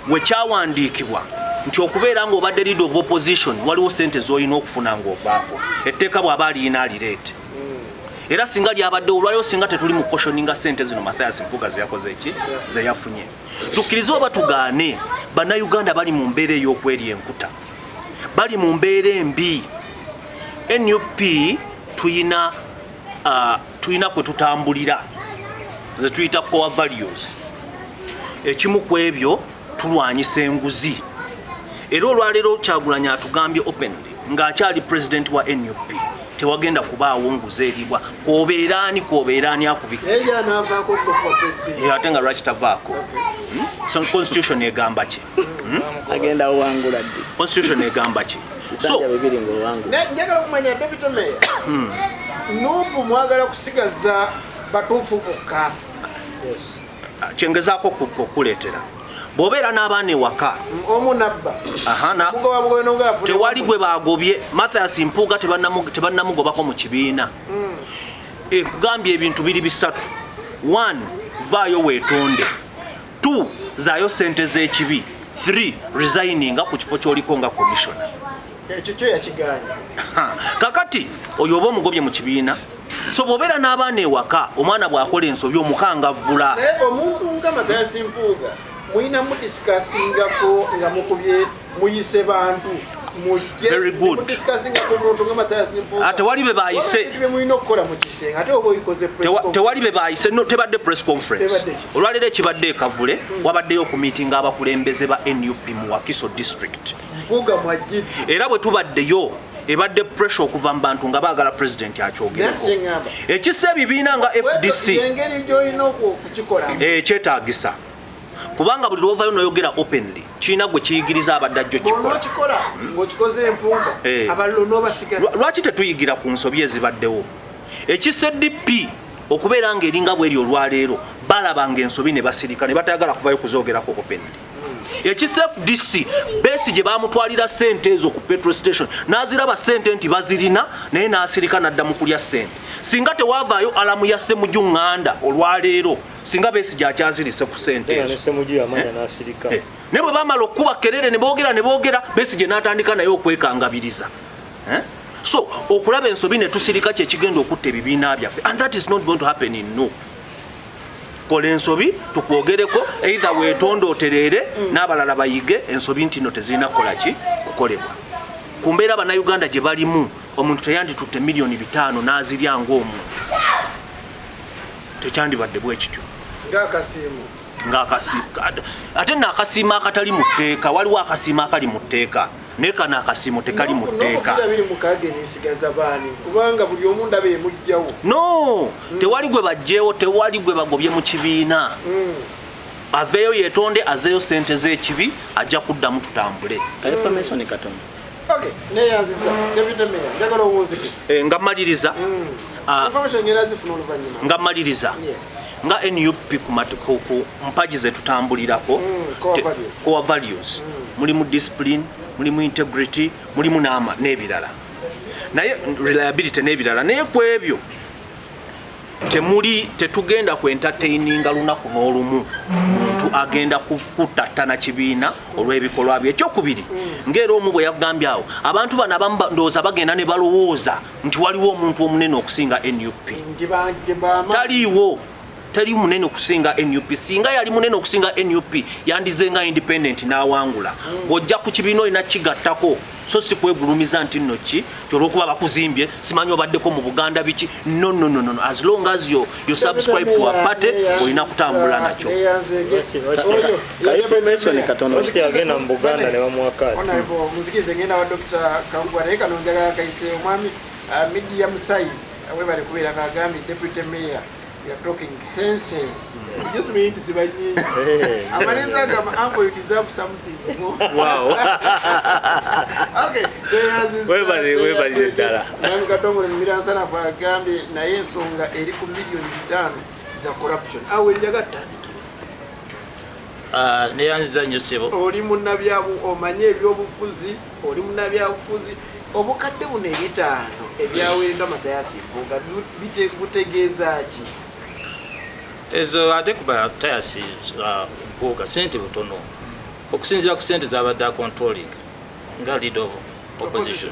wekyawandiikibwa nti okubeera ng'obadde Leader of Opposition waliwo ssente z'olina okufuna ng'ovaako etteeka bw'aba alina alireete era singa lyabadde olwaliwo singa tetuli mu koshoninga ssente zino Masias Mpuuga zeyakoze eki zeyafunye tukkirize oba tugaane bannayuganda bali mu mbeera ey'okwerya enkuta bali mu mbeera embi NUP tuyina kwe tutambulira ze tuyita core values ekimu ku ebyo tulwanyisa enguzi era olwaleero Kyagulanyi atugambye openly ng'akyali president wa NUP tewagenda kubaawo nguzi eribwa kwobeeraani akubika ate nga lwaki tavaako so constitution egamba ki agenda wangula ddi constitution egamba ki so njagala kumanya deputy mayor nubu mwagala kusigaza batuufu bokka kyengezaako okuleetera bw'obeera n'abaana ewaka tewali gwe baagobye Masias Mpuuga tebannamugobako mu kibiina ekugambye ebintu biri bisatu 1 vaayo weetonde 2 zaayo ssente z'ekibi 3 resigninga ku kifo ky'oliko nga commissioner ekyo kyo yakiganya kakati oyo oba omugobye mu kibiina so bw'obeera n'abaana ewaka omwana bw'akola ensobi omukangavvula naye omuntu nga Masias Mpuuga muyina mudisikasingako nga mukubye muyise bantu very good tewali be baayise tewali be baayise tebadde press conference olwaleero ekibadde ekavule wabaddeyo okumiitinga abakulembeze ba NUP mu Wakiso district era bwe tubaddeyo ebadde pressure okuva mu bantu nga baagala president akyogereko ekisa ebibiina nga FDC kyetaagisa kubanga buli lwovayo noyogera openly kiina gwe kiyigiriza abadde ajjo kikola lwaki tetuyigira ku nsobi ezibaddewo ekisa DP okubeera nga eringa bweri olwaleero balabanga ensobi ne basirika ne batayagala kuvayo kuzoogerako openly ekisa FDC besi gye bamutwalira sente ezo ku petrol station n'aziraba sente nti bazirina naye n'asirika n'adda mu kulya sente singa tewavaayo alamu ya Ssemujju Nganda olwaleero singa besi gyakyazirise ku sente ezo ne bwe bamala okuba kerere ne boogera besi gye n'atandika naye okwekangabiriza so okulaba ensobi ne tusirika kye kigenda okutta ebibiina byaffe and that is not going to happen in no kola ensobi tukwogereko either weetondooterere n'abalala bayige ensobi nti no tezirina kukolaki kukolebwa ku mbeera bannayuganda gye balimu omuntu teyanditutte miliyoni 5 n'azirya ng'omuntu tekyandibadde bwe kityo ng'akasiimo ate n'akasiimo akatali mu tteeka waliwo akasiimo akali mu tteeka naye kano akasiimo tekali mu tteeka no tewali gwe bajjeewo tewali gwe bagobye mu kibiina aveeyo yeetonde azeeyo sente z'ekibi ajja kuddamu tutambule nga mmaliriza nga NUP ku mpagi ze tutambulirako core values mulimu discipline mulimu integrity mulimu n'ebirala naye reliability n'ebirala naye ku ebyo tetugenda ku entertaininga lunaku n'olumu muntu agenda kutattana kibiina olw'ebikolwa bye ekyokubiri ng'era omu bwe yagambye awo abantu bano abamu ndowooza bagenda ne balowooza nti waliwo omuntu omunene okusinga NUP taliiwo tali munene okusinga NUP singa yali munene okusinga NUP yandizenga independent n'awangula ng'ojja ku kibiina olina kigattako so si kwegulumiza nti nno ki kyolwokuba bakuzimbye simanyi obaddeko mu Buganda biki no as long as you subscribe to a party olina kutambula nakyo information katono agenda mu Buganda ne bamuwakali muzikize ngenda wa Dr. Kangware kano njagala kaise omwami medium size awe bali kubeera kagambi deputy mayor. We are talking senses. Just mean to see my knees. Uncle, you deserve something. Wow. Okay. Where is it? I'm going to Miran Sana for a Gambi, Nayesonga, Erico million return is a corruption. I will get that. Neanza Nyosebo. Orimunabiabu or Manevio Fuzi, Orimunabia Fuzi. Obukadde buno ebitaano ebyawerinda Matayasi Mpuuga butegeeza ki ezo ate kuba Matayasi Mpuuga sente butono okusinziira ku sente z'abadde controlling nga leader of opposition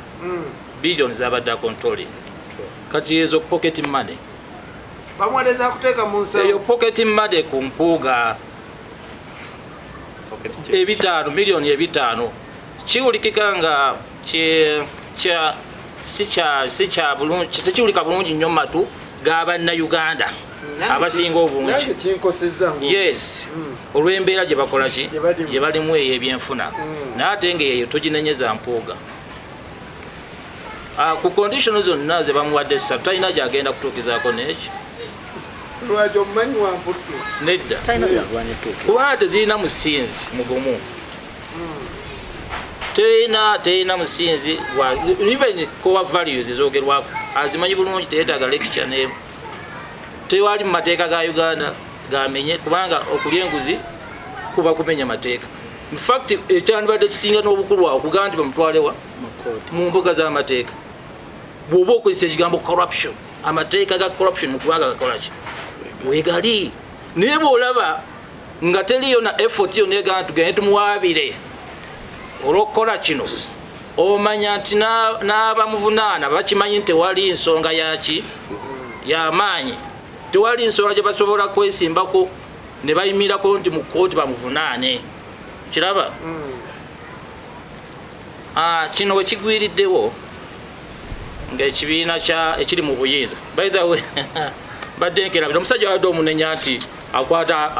billions z'abadde controlling kati ezo pocket money bamwaleza kuteeka mu nsawo eyo pocket money ku Mpuuga ebitaano miliyoni ebitaano kiwulikika nga sicha bulungi tekiwulika bulungi nnyo matu g'Abannayuganda abasinga obungi yes olw'embeera gye bakola ki gye balimu eyo ebyenfuna naate ngaeyo toginenyeza Mpuuga ku condition zonna ze bamuwadde ssatu talina gyagenda kutuukizaako neki nedda kubanga tezirina musinzi mugumu Tena musinzi wa even core values ezogerwako azimanyi bulungi teetaaga lecture ne tewali mu mateeka ga Uganda gamenye kubanga okulya enguzi kuba kumenya mateeka in fact ekyandibadde kisinga n'obukulu awo okugamba nti bamutwalewa mu mbuga z'amateeka bw'oba okozesa ekigambo corruption amateeka ga corruption mu kubanga gakola ki wegali naye bw'olaba nga teriyo na effort yonna egamba tugende tumuwaabire olw'okukola kino omanya nti n'abamuvunaana bakimanyi nti tewali nsonga yaki y'amaanyi tewali nsonga gye basobola kwesimbako ne bayimirako nti mu kkooti bamuvunaane kiraba kino we kigwiriddewo ng'ekibiina ekiri mu buyinza by the way badde nkerabira omusajja wadde omunenya nti akwata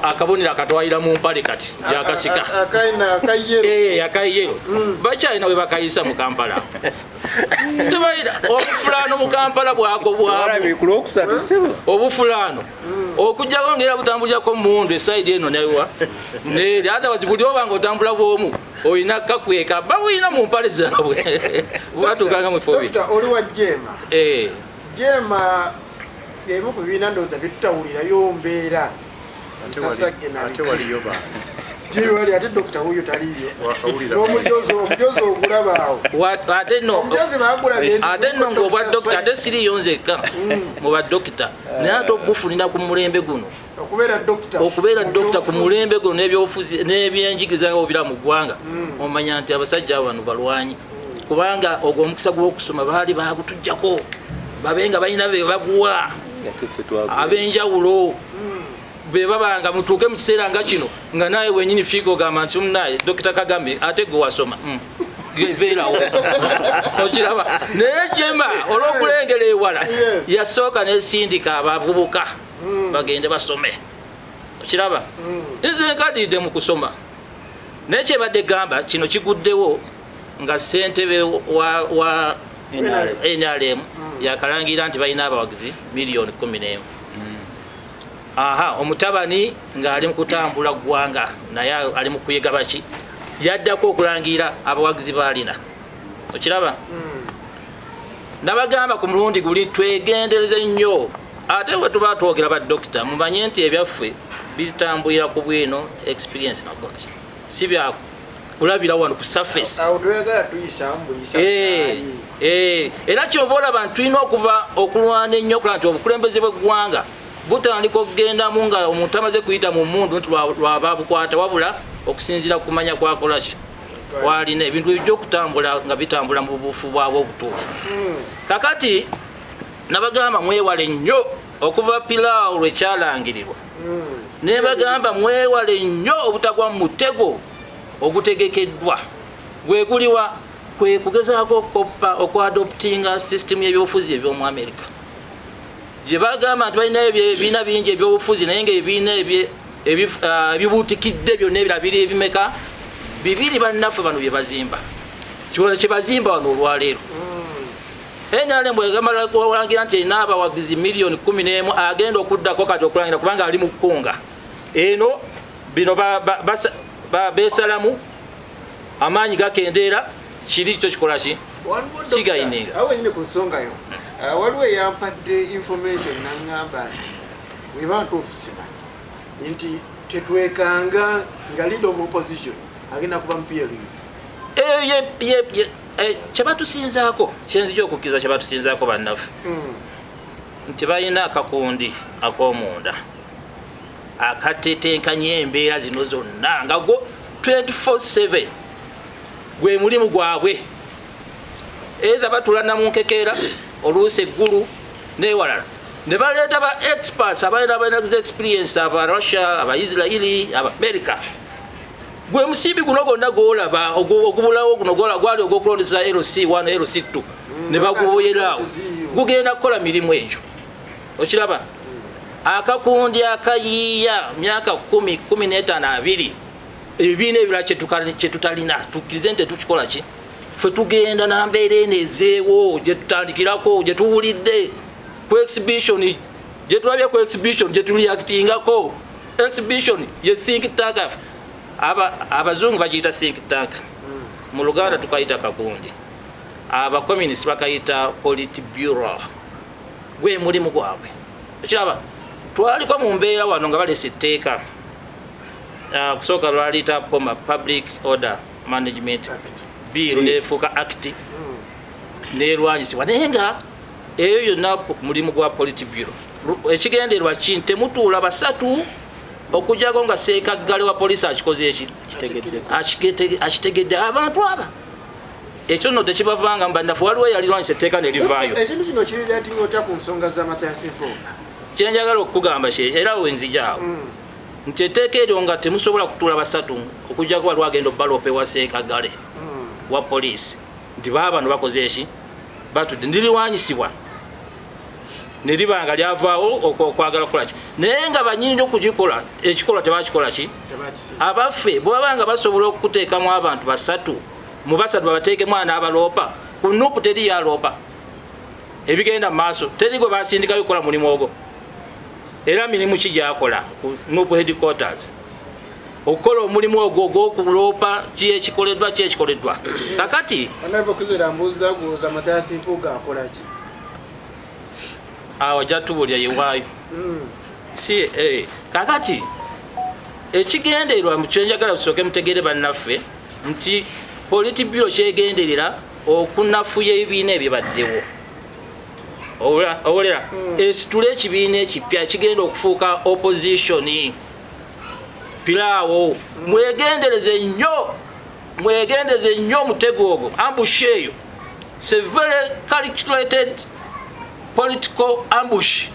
akabonera akatwalira mu mpale kati yakasika akayero bakyalina we bakayisa mu Kampala tebalina obufulano mu Kampala bwako bwabo obufulano okujjako ngera butambulyako muwundu esaidi eno newa neri otherwise buli obanga otambula bwomu oyina kakweka bawina mu mpale zaabwe bwatukanga mu fobi oli wa jema jema emu ku biina ndowooza byetutawulirayo mbeera ate waliyo jiwali ate dokita huyo taliyo n'omujozi ogulabaawo ate no ng'obwa dokita ate siriyo nzekka mu badokita naye ate obufunira ku mulembe guno okubeera dokita ku mulembe guno n'ebyobufuzi n'ebyenjigiriza nga obira mu ggwanga omanya nti abasajja bano balwanyi kubanga ogwo omukisa gw'okusoma baali bagutujjako babenga balina be baguwa ab'enjawulo be babanga mutuuke mu kiseera nga kino nga naye wenyini fiiko ogamba nti munaye dokita Kagame ate gwe wasoma beerawo okiraba naye jema olw'okulengera ewala yasooka n'esindika abavubuka bagende basome okiraba nze nkadidde mu kusoma naye kyebadde gamba kino kiguddewo nga ssentebe wa NRM yakalangira nti balina abawagizi miliyoni 11 omutabani ng'ali mu kutambula ggwanga naye ali mu kuyiga baki yaddako okulangira abawagizi balina okiraba nabagamba ku mulundi guli twegendereze nnyo ate bwe tuba twogera badokita mumanye nti ebyaffe bitambulira ku bwino experience nakola si byako ulabira wano ku surface era kyova olaba nti tulina okuva okulwana ennyo okulaba nti obukulembeze bw'eggwanga butandika okugendamu nga omuntu amaze kuyita mu mundu nti lwaba bukwata wabula okusinziira ku kumanya kwakolaki walina ebintu ebyokutambula nga bitambula mu bufu bwabwe obutuufu kakati nabagamba mwewale nnyo okuva pilaawo lwekyalangirirwa nebagamba mwewale nnyo obutagwa mu mutego ogutegekeddwa gweguliwa kwe kugezaako okoppa okwadoptinga system y'ebyobufuzi eby'omu America gye bagamba nti balinayo ebibiina bingi ebyobufuzi naye ngaebibiina ebibuutikidde byonna ebirabiri ebimeka bibiri bannaffe bano bye bazimba kye bazimba wano olwaleero NRM bwegamalwalangira nti erina abawagizi miliyoni 11 agenda okuddako kati okulangira kubanga ali mu kkunga eno bino besalamu amaanyi gakendeera kiri kyo kikola ki kigayininga awo nyine ku nsongayo waliwo eyampadde information naŋŋamba nti weba ntuufusimanyi nti tetwekanga nga leader of opposition agenda kuva mu PLU kyebatusinzaako kyenzija okukkiriza kyebatusinzaako bannaffe nti balina akakundi ak'omunda akatetenkanya embeera zino zonna nga go 24/7 gwe mulimu gwabwe either batulana mu nkekeera oluusi eggulu newalala ne baleeta ba experts abalina experience aba Russia aba Israeli aba America gwe musimbi guno gonna gwolaba ogubulawo guno gwali ogwokulondesa LC1 LC2 ne baguboyeraawo gugenda kukola mirimu egyo okiraba akakundi akayiiya myaka 10, 15, 20 ebibiina ebirala kyetutalina tukkirize nti tukikola ki ffe tugenda nambeera eneezeewo gyetutandikirako gyetuwulidde ku exhibition gyetulabye ku exhibition gyetureactingako exhibition ye think tank abazungu bagiyita think tank mu Luganda tukayita kakundi abakomunist bakayita politburo gwe mulimu gwabwe ekiraba twaliko mu mbeera wano nga balesa etteeka kusooka lwaliyita public order management bill nefuuka act nerwanyisibwa naye nga eyo yonna mulimu gwa politburo ekigenderwa kini temutuula basatu okujjako nga seekaggale wa poliisi akikoze eki akitegedde abantu aba ekyo nno tekibavanga mubannaffe waliwo yalirwanyisa etteeka nerivaayo ekintu kino kiridatinga otya ku nsonga z'Amathias Mpuuga kyenjagala okukugamba era wenzijaawo nti etteeka eryo nga temusobola kutuula basatu okujjako waliwo agenda obbalope wa seekaggale wa poliisi nti baabano bakoze eki batudde ndiriwanyisibwa ne liba nga lyavaawo okwagala kukola ki naye nga banyini okugikola ekikolwa tebakikola ki abaffe bwabanga basobola okuteekamu abantu basatu mu basatu babateekemu n'abaloopa ku nuupu teri yaloopa ebigenda mu maaso teri gwe basindikayo okukola mulimu ogwo era mirimu ki gyakola ku nuupu headquarters okukola omulimu ogwo ogw'okuloopa ki ekikoleddwa kakati awo jatubulya yewaayo si kakati ekigendererwa kyenjagala busooke mutegeere bannaffe nti politi bureau kyegenderera okunafuya ebibiina ebibaddewo owulira esitule ekibiina ekipya kigenda okufuuka opposition pilaawo mwegendereze nnyo omutego ogwo ambush eyo it's a very calculated political ambush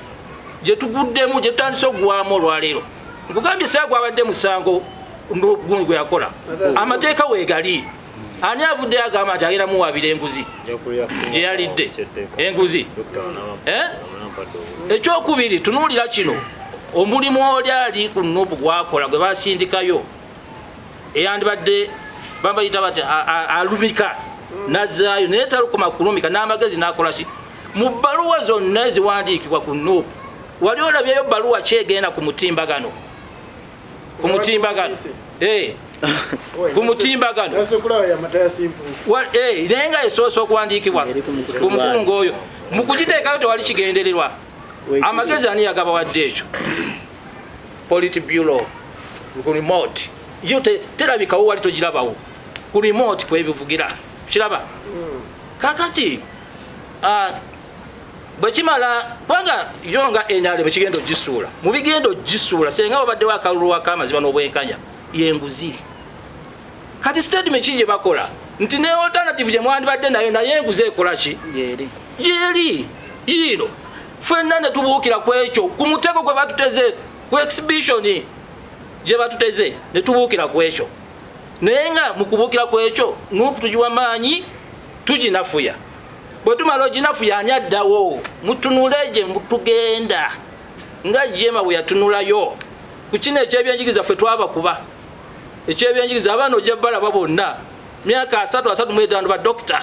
gyetuguddemu gyetutandise okugwamu olwaleero nkugambye saa gwabadde musango gundi gwe yakola amateeka weegali ani avuddeyo agamba nti agenda muwaabira enguzi gye yalidde enguzi ekyokubiri tunuulira kino omulimu oli ali ku nuupu gwakola gwe basindikayo eyandibadde babayita bati alumika nazaayo naye talukoma kulumika n'amagezi n'akola ki mu bbaluwa zonna eziwandiikibwa ku nuupu wali olabyeyo bbaluwa kyegenda ku mutimbagano naye nga esoose okuwandiikibwa ku mukungu oyo mu kugiteekayo tewali kigendererwa amagezi ani yagabawadde ekyo politi bureau ku remote yo terabikawo wali togirabawo ku remote kwebivugira kiraba kakati bwekimala kubanga yo nga enyale bwekigenda ogisuula mu bigenda ogisuula senga babaddewo akalulu ak'amazima n'obwenkanya yenguzi kati statement ki gye bakola nti ne alternative gye mwandibadde naye enguzi ekola ki gyeri yino ffenna ne tubuukira ku ekyo ku mutego gwe batuteze ku exhibition gye batuteze ne tubuukira ku ekyo naye nga mu kubuukira ku ekyo nuupu tugiwa maanyi tuginafuya bwe tumala oginafuya ani addawo mutunule gye tugenda nga jema bwe yatunulayo ku kino ekyebyenjigiriza ffe twabakuba ekyebyenjigiriza abaana ojja balaba bonna myaka 35 ba dokita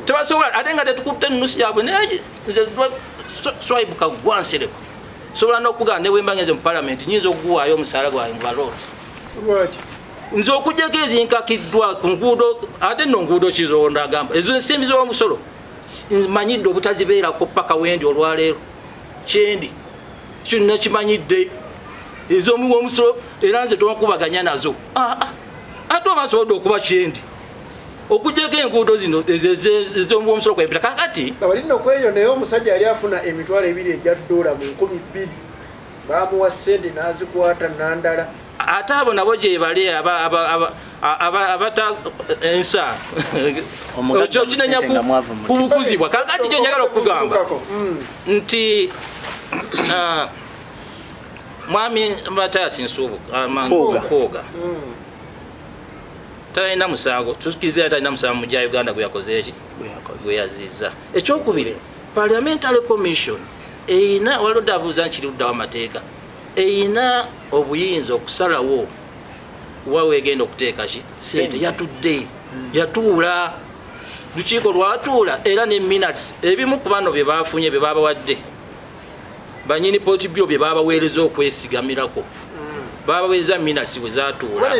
tebasobola ate nga tetukutte nusu gyabwe naye nze swaibuka gwansereko sobola n'okugamba ne wemba ngenze mu palamenti nyinza okuguwaayo omusaala gwange mu baloozi nze okujjako ezinkakiddwa ku nguudo ate nno nguudo kizonda agamba ezo ensimbi z'omusolo manyidde obutazibeerako paka wendi olwaleero kyendi kyonna kimanyidde ez'omuwa omusolo era nze tonkubaganya nazo ate omasobodde okuba kyendi okujjako enguudo zino ez'omuwa omusolo kwempita kakati abalina okweyo naye omusajja yali afuna emitwalo 2 egya dola mu 12 bamuwa sente n'azikwata nandala ate abo nabo gyebali abata ensa ekyo kinenya kubukuzibwa kakati kyo njagala okugamba nti mwami Matayasi Nsubu Mpuuga talina musango tusikiriza talina musango mu gya Uganda gwe yakoze eki gwe yazizza ekyokubiri Parliamentary Commission eyina waliwo ddabuuza nkiri ludda w'amateeka eyina obuyinza okusalawo wawegenda okuteeka ki sente yatudde yatuula lukiiko lwatuula era ne minutes ebimu ku bano bye bafunye bye babawadde banyini politi bureau bye babaweereza okwesigamirako babaweereza minutes bwe zatuula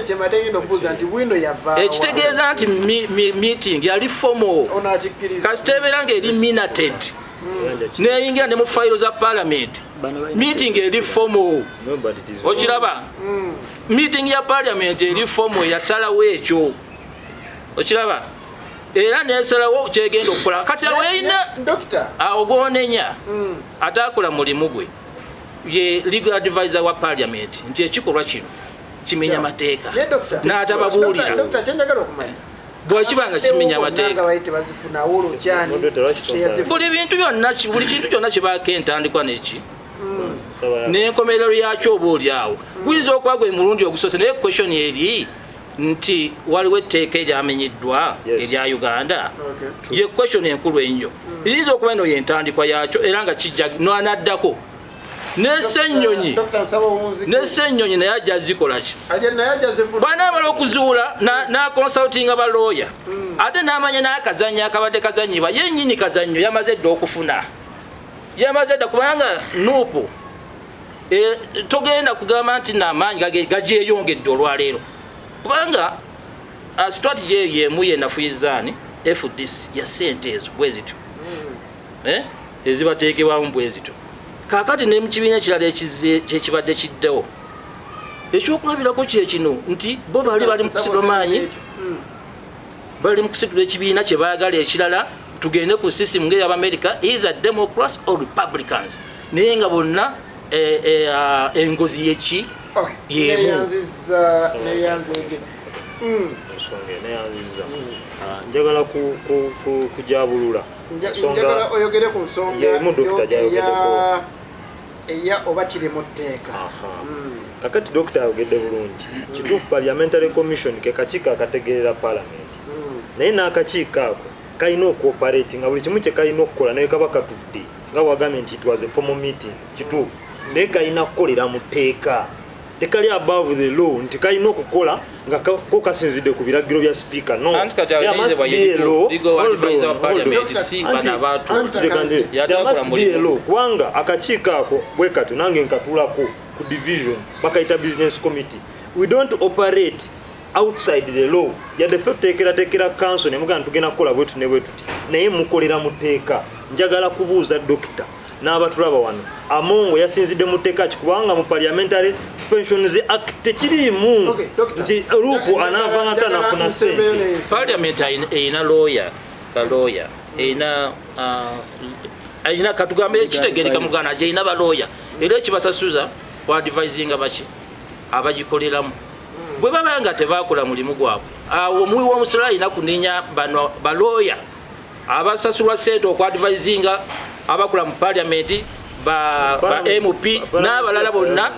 ekitegeeza nti meeting yali formal kasiteebeera ng'eri minuted neyingira ne mu fayiro za parliament meeting eri formal okiraba meeting ya parliament eri formal yasalawo ekyo okiraba era nesalawo kyegenda okukola kati aweyina awo gwonenya atakola mulimu gwe ye legal advisor wa parliament nti ekikolwa kino kimenya mateeka n'atababuulira bwekibanga kimenya mateeka buli kintu kyonna kibaako entandikwa neki n'enkomerero yakyo oba oli awo guyinza okuba gwe mulundi ogusose naye question eri nti waliwo etteeka eryamenyeddwa erya Uganda ye question enkulu ennyo eyinza okuba eno yentandikwa yakyo era nga kijja nanaddako n'essenyonyi naye ajja zikola ki bw'anaamala okuzuula n'akonsultinga balooya ate n'amanya n'akazannyo akabadde kazanyibwa yennyini kazannyo yamaze dda okufuna yamaze dda kubanga nuupu togenda kugamba nti n'amaanyi gagyeyongedde olwaleero kubanga strategy eyo yemu yenafuyizaani FDC ya ssente ezo bwe zityo ezibateekebwamu bwe zityo kaakati ne mu kibiina ekirala kyekibadde kiddewo ekyokulabirako kyekino nti bo bali mu kusitula maanyi bali mu kusitula ekibiina kye baagala ekirala tugende ku system ng'ey'Amerika either Democrats or Republicans naye nga bonna engozi yeki yemu njagala kujabulula njagala oyogere ku nsonga eya oba kiri mu tteeka kakati dokita ayogedde bulungi kituufu parliamentary commission ke kakiiko akategeerera palamenti naye n'akakiiko ako kalina okuoperate nga buli kimu kye kalina okukola naye kaba katudde nga bwagambye nti it was a formal meeting kituufu naye kalina kukolera mu tteeka tekali above the law nti kalina okukola nga ko kasinzidde ku biragiro bya speaker no kubanga akakiiko ako bwe kati nange nkatulako ku division bakayita business committee we don't operate outside the law yadde ffe tuteekerateekera council ne mugana tugenda kukola bwetu ne bwetuti naye mukolera mu tteeka njagala kubuuza dokita n'abatulaba wano amongo yasinzidde mu tteeka ki kubanga mu parliamentary pensions act tekiriimu nti luupu anaavanga anafuna ssente parliament eyina lawyer eyina katugambe kitegereka mugana gye eyina balooya era ekibasasuza kuadvisinga baki abagikoleramu bwe baba nga tebakola mulimu gwabwe awo omuwi w'omusolo alina kunenya bano balooya abasasulwa ssente okuadvisinga abakola mu parliament ba MP n'abalala bonna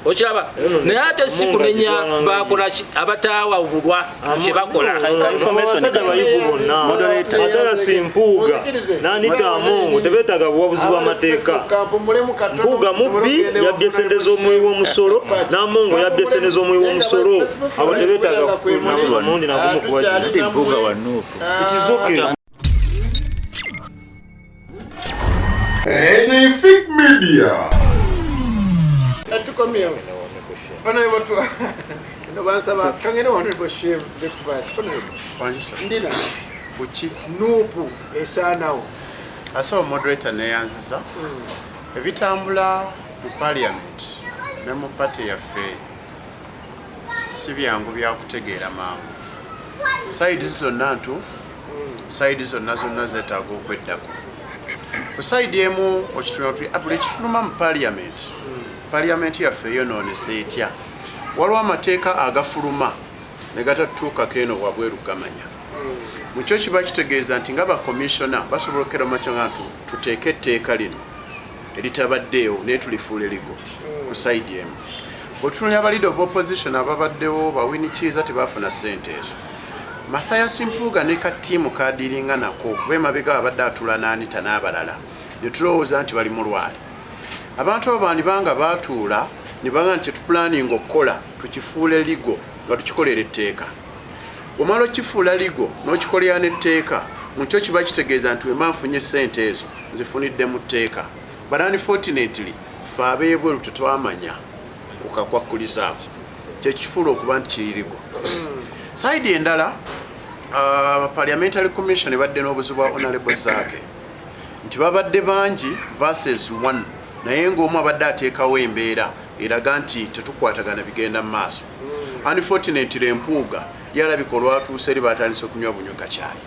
okiraba naye ate si kunenya bakola abatawawulwa kye bakola abasajja bayivu bonna atala si Mpuuga n'anita Amongo tebeetaaga buwabuzi bw'amateeka Mpuuga mubbi yabbye ssente z'omuwi w'omusolo n'Amongo yabbye ssente z'omuwi w'omusolo abo tebeetaaga kunamu bamundi nagumu kubagira Mpuuga wa Nuupu it is okay. Anything Media. Tukomyewo honorable tu no bansaba kangene honorable shame breakfast honorable Wanjisa ndina buki nuupu esaanawo aso moderator neyanziza ebitambula mu parliament ne mu party yaffe si byangu byakutegeera mangu side zonna ntuufu side zonna zeetaaga okweddako ku side emu okitulabula ekifuluma mu parliament yaffe yonoonese etya waliwo amateeka agafuluma ne gatatuukako eno wabweru gamanya mu kyo kiba kitegeeza nti nga bakomishona basobola okukeramakyo tuteeke etteeka lino eritabaddeewo naye tulifuula erigo ku side emu otunuulira aba leader of opposition ababaddewo bawini kiiza tebafuna ssente ezo Mathias Mpuuga ne katiimu kadiringa nako beemabega abadde atula n'Anita n'abalala ne tulowooza nti bali mulwale abantu abo banga baatuula ne baga nti tupulaninga okukola tukifuula ligo nga tukikolera etteeka omala okifuula ligo n'okikolera n'etteeka mu kyo kiba kitegeeza nti wema nfunye ssente ezo nzifunidde mu tteeka but unfortunately ffe abeebweru tetwamanya okakwakulizaako kyekifuula okuba nti kiri ligo side endala parliamentary commission badde n'obuzibu bwa honorable Zaake nti babadde bangi versus 1 naye ng'omu abadde ateekawo embeera eraga nti tetukwatagana bigenda mu maaso unfortunately Mpuuga yalabika olwatuuse eri batandise okunywa bunyuka caayi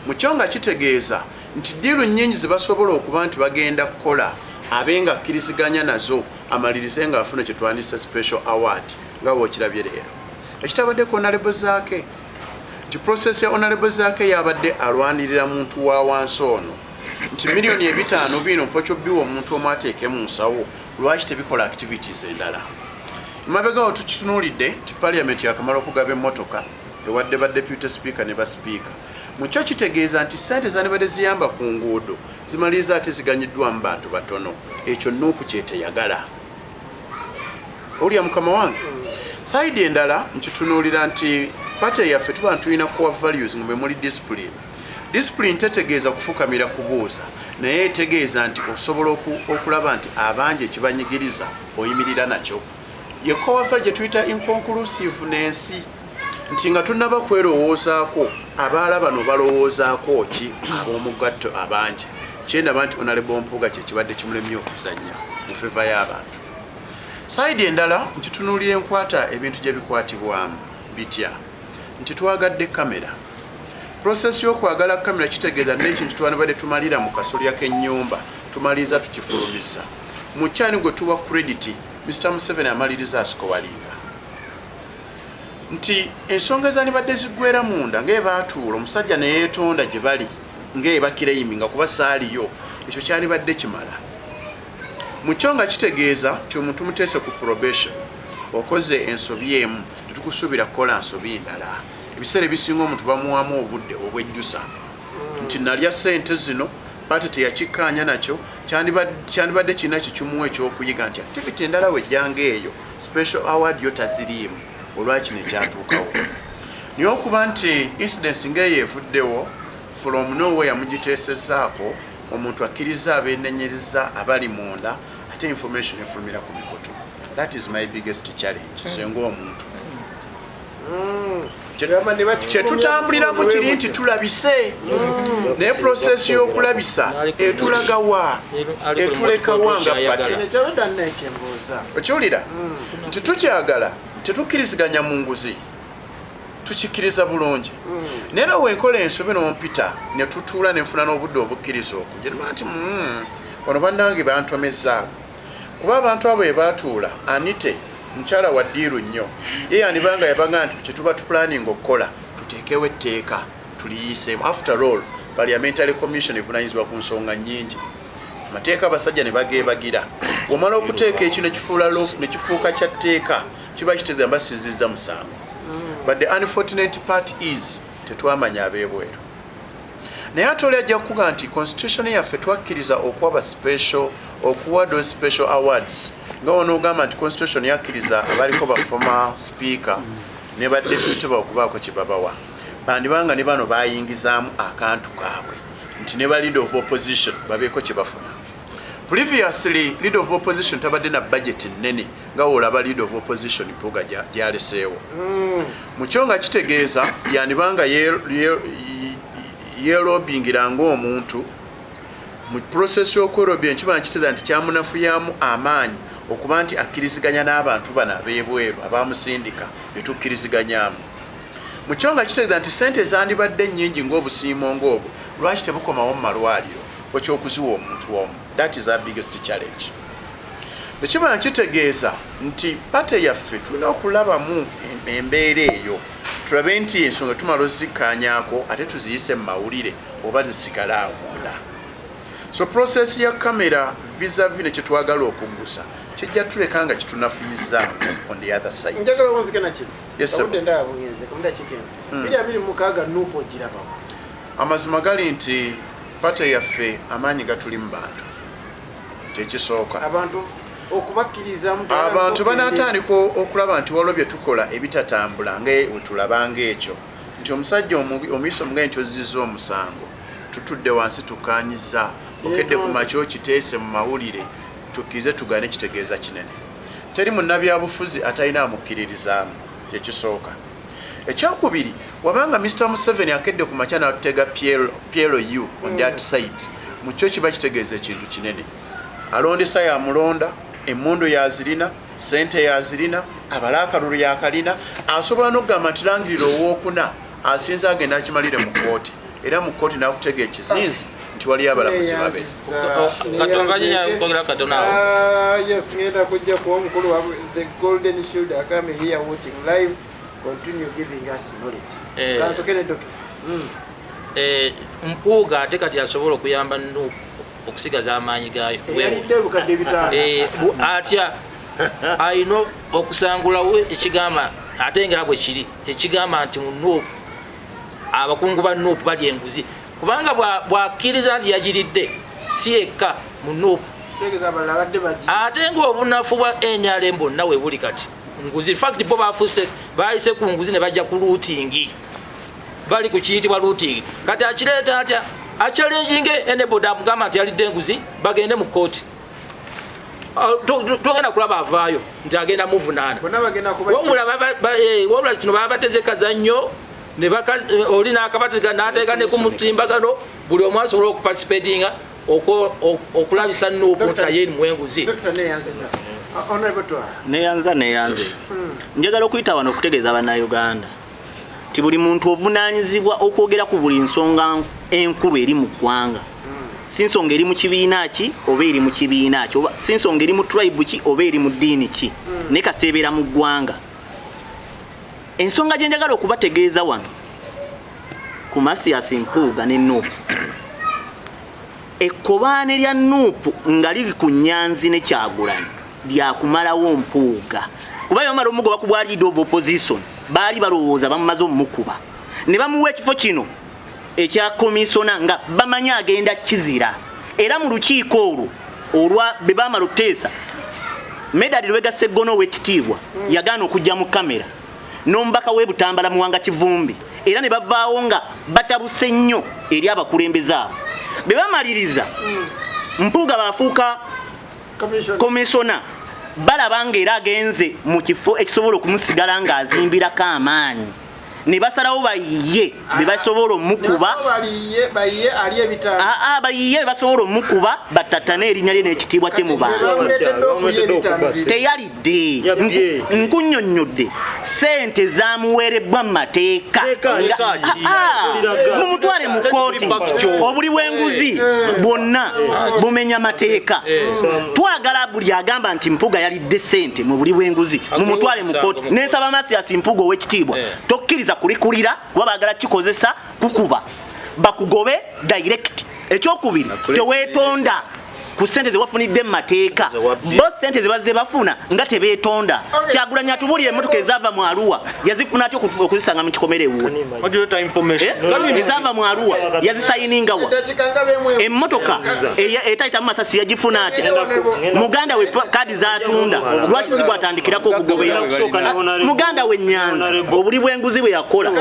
mu kyo nga kitegeeza nti diiru nnyingi ze basobola okuba nti bagenda kukola abenga akkiriziganya nazo amalirize nga afuna kye twandisa special award nga bw'okirabye leero ekitabadde ku honorable Zaake nti process ya honorable Zaake yabadde alwanirira muntu wa wansi ono nti miliyoni 5 bino mfo kyobbiwa omuntu omu ateeke mu nsawo lwaki tebikola activities endala mabegawo tukitunuulidde nti parliament yakamala okugaba emmotoka ewadde ba deputy speaker ne ba speaker Mukyo kitegeeza nti ssente zandibadde ziyamba ku nguudo zimaliriza ate ziganyiddwa mu bantu batono. Ekyo Nuupu kyeteyagala. Olya mukama wange. Saidi endala nkitunuulira nti pate yaffe tuba tulina core values nga muli discipline. Discipline tetegeeza kufukamira kubuuza naye etegeeza nti osobola okulaba nti abangi ekibanyigiriza oyimirira nakyo. Ye core value gye tuyita inconclusiveness nti nga tunnaba kwerowoozaako abaala bano balowoozaako ki ab'omugatto abangi. Kyendaba nti Honorable Mpuuga kye kibadde kimulemye okuzannya mu feva y'abantu. Saidi endala nkitunuulira enkwata ebintu gye bikwatibwamu bitya nti twagadde kamera. Process y'okwagala kamera kitegeeza n'ekintu twanabadde tumalira mu kasolya k'ennyumba tumaliriza tukifulumiza. Mu kyani gwe tuwa credit Mr. Museveni amaliriza asikowalinga nti ensonga ezanibadde ziggwera munda ng'ebaatuula omusajja ne yeetonda gye bali ng'ebakireyiminga kuba saaliyo ekyo kyanibadde kimala. Mu kyo nga kitegeeza nti omuntu muteese ku probation okoze ensobi emu tetukusuubira kukola nsobi ndala. Ebiseera ebisinga omuntu bamuwamu obudde obwejjusa nti nalya ssente zino ate teyakikkaanya nakyo kyandibadde kirina kikimuwa ekyokuyiga nti activity endala wejjanga eyo special award yo taziriimu olwakino ekyatuukawo. Naye okuba nti incidence ng'eyo evuddewo from nowhere yamugiteesezzaako omuntu akkiriza abeenenyereza abali munda ate information efulumira ku mikutu. That is my biggest challenge senga omuntu. Kyetutambuliramu kiri nti tulabise naye process y'okulabisa etulagawa etulekawa nga pate. Okiwulira nti tukyagala tetukkiriziganya mu nguzi tukikkiriza bulungi. Naye era wenkola ensobi n'ompita ne tutuula ne nfuna n'obudde obukkiriza okujja nti ono bannange bantomezaamu kuba abantu abo ebaatuula anite mukyala wa ddiiru nnyo ye yanibanga yabaga nti kyetuba tupulaninga okukola tuteekewo etteeka tuliyiseemu. After all Parliamentary Commission evunanyizibwa ku nsonga nnyingi. Amateeka abasajja ne bageebagira. Bw'omala okuteeka ekyo ne kifuula loofu ne kifuuka kya tteeka kiba kitegeeza mbasizizza musango. But the unfortunate part is tetwamanya abeebweru. Naye ate oli ajja kukuga nti constitution yaffe twakkiriza okuwa special okuwa those special awards nga onoogamba nti constitution yakkiriza abaliko ba former speaker ne ba deputy okubaako kye babawa bandibanga ne bano bayingizaamu akantu kaabwe nti ne ba leader of opposition babeeko kye bafuna. Previously leader of opposition tabadde na budget nnene nga olaba leader of opposition Mpuuga gyaleseewo. Mu kyo nga kitegeeza yanibanga yeerobingira ng'omuntu mu process y'okwerobya ekiba nkitegeeza nti kyamunafuyamu amaanyi okuba nti akkiriziganya n'abantu bano abeebweru abamusindika betukkiriziganyaamu. Mu kyo nga kitegeeza nti ssente zandibadde nnyingi ng'obusiimo ng'obwo lwaki tebukomawo mu malwaliro fo ky'okuziwa omuntu omu. That is our biggest challenge. Nekiba nkitegeeza nti pate yaffe tulina okulabamu embeera eyo tulabe nti ensonga tumala ozikkaanyaako ate tuziyise mu mawulire oba zisigale awo munda. So process ya kamera vis-a-vis ne kyetwagala okuggusa kijja tuleka nga kitunafuyizzaamu on the other side. Njagala obunzike nakino. Yes, sir. Ndaba bunyenze kumunda kigenda. Bili abiri mukaaga Nuupu ogirabawo. Amazima gali nti pate yaffe amaanyi gatuli mu bantu. Kyekisooka. Abantu banaatandika okulaba nti waliwo bye tukola ebitatambula nga wetulabanga ekyo nti omusajja omuyiso omugayi nti ozizza omusango tutudde wansi tukaanyiza okedde ku makyo kiteese mu mawulire tukkirize tugaane kitegeeza kinene. Teri munnabyabufuzi atalina amukkiririzaamu kyekisooka. Ekyokubiri wabanga Mr. Museveni akedde ku makya n'atutega PLU on that side mu kyo kiba kitegeeza ekintu kinene. Alondesa yamulonda emmundu yazirina sente yazirina abalaakalulu yakalina asobola n'okugamba nti langirira owookuna asinza agenda akimalire mu kkooti era mu kkooti n'akutega ekizinzi nti waliyo abalamuzi babe. Yes, ngenda kujja kuwa omukulu wa the Golden Shield agambye here watching live continue giving us knowledge. Kansokene doctor. Mpuuga ate kati asobola okuyamba Nuupu okusigaza amaanyi gaayo atya alina okusangulawo ekigamba ate ngera bwe kiri ekigamba nti Nuupu abakungu ba Nuupu bali enguzi kubanga bwakkiriza nti yagiridde si yekka mu Nuupu ate ng'obunafu bwa NRM bonna we buli kati nguzi in fact bo bafuuse bayise ku nguzi ne bajja ku looting bali ku kiyitibwa looting kati akireeta atya achalenging enabled amugamba nti yalidde enguzi bagende mu kooti togenda kulaba avaayo nti agenda muvunaana wabula kino baba bateze kazannyo oli n'akabatega n'ateeka ne ku mutimbagano buli omu asobola okupasipatinga okulabisa Nuupu nti naye erimu enguzi neyanze njagala okuyita wano okutegeeza bannayuganda ti buli muntu ovunaanyizibwa okwogera ku buli nsonga enkulu eri mu ggwanga si nsonga eri mu kibiina ki oba eri mu kibiina ki oba si nsonga eri mu tribe ki oba eri mu ddiini ki naye kaseebeera mu ggwanga ensonga gye njagala okubategeeza wano ku Masias Mpuuga ne Nuupu ekkobaane lya Nuupu nga liri ku Nyanzi ne Kyagulanyi lyakumalawo Mpuuga kuba yamala omugoba ku bwa leader of opposition baali balowooza bamumaze omukuba ne bamuwa ekifo kino ekya komisona nga bamanya agenda kizira era mu lukiiko olwo olwa be baamala okuteesa Medali Lwega Ssegono w'ekitiibwa yagaana okujja mu kamera n'omubaka w'e Butambala Muwanga Kivumbi era ne bavaawo nga batabuse nnyo eri abakulembeze abo be bamaliriza Mpuuga baafuuka komisona balaba ng'era agenze mu kifo ekisobola okumusigala ng'azimbirako amaanyi ne basalawo bayiye be basobola omukuba bayiye basobola omukuba batatane erinnya lye n'ekitiibwa kye mu bantu teyalidde nkunnyonnyodde sente zaamuweerebbwa mu mateeka mumutwale mu kooti obuli bw'enguzi bwonna bumenya mateeka twagala buli agamba nti Mpuuga yalidde sente mu buli bw'enguzi mumutwale mu kooti n'ensaba Masias Mpuuga ow'ekitiibwa tokkiriza kulikulira kuba baagala kikozesa kukuba bakugobe direct ekyokubiri teweetonda ku sente ze wafunidde mu mateeka bo sente ze bazze bafuna nga tebeetonda Kyagulanyi atubulira emmotoka ezaava mu Arua yazifuna atyo okuzisanga mu kikomere ewo ezaava mu Arua yazisayininga wa emmotoka etayita mu Masasi yagifuna atya muganda we kadi zatunda lwaki zigwatandikirako okugobera muganda we Nyanzi obuli bw'enguzi bwe yakola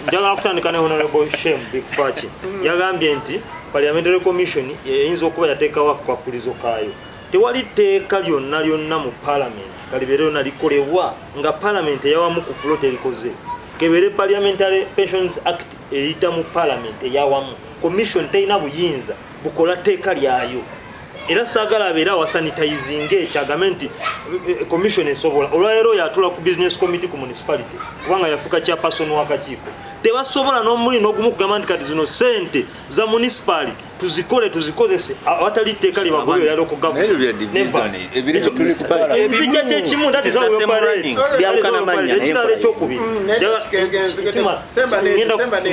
njagala kutandika ne Honorable Shem Big Fachi yagambye nti Parliamentary Commission eyinza okuba yateekawo akakwakulizo kaayo tewali tteeka lyonna mu Parliament kalibeere lyonna likolebwa nga Parliament eyawamu ku float erikoze kebere Parliamentary Pensions Act eyita mu Parliament eyawamu Commission teyina buyinza bukola tteeka lyayo era saagala abeera wasanitizinga ekyagambe nti Commission esobola olwaleero yatula ku Business Committee ku municipality kubanga yafuuka chairperson w'akakiiko tebasobola n'omulino ogumu kugamba nti kati zino sente za municipality tuzikozese awatali tteeka libagobera lyali okugavumenti kyekimu ekirala ekyokubiri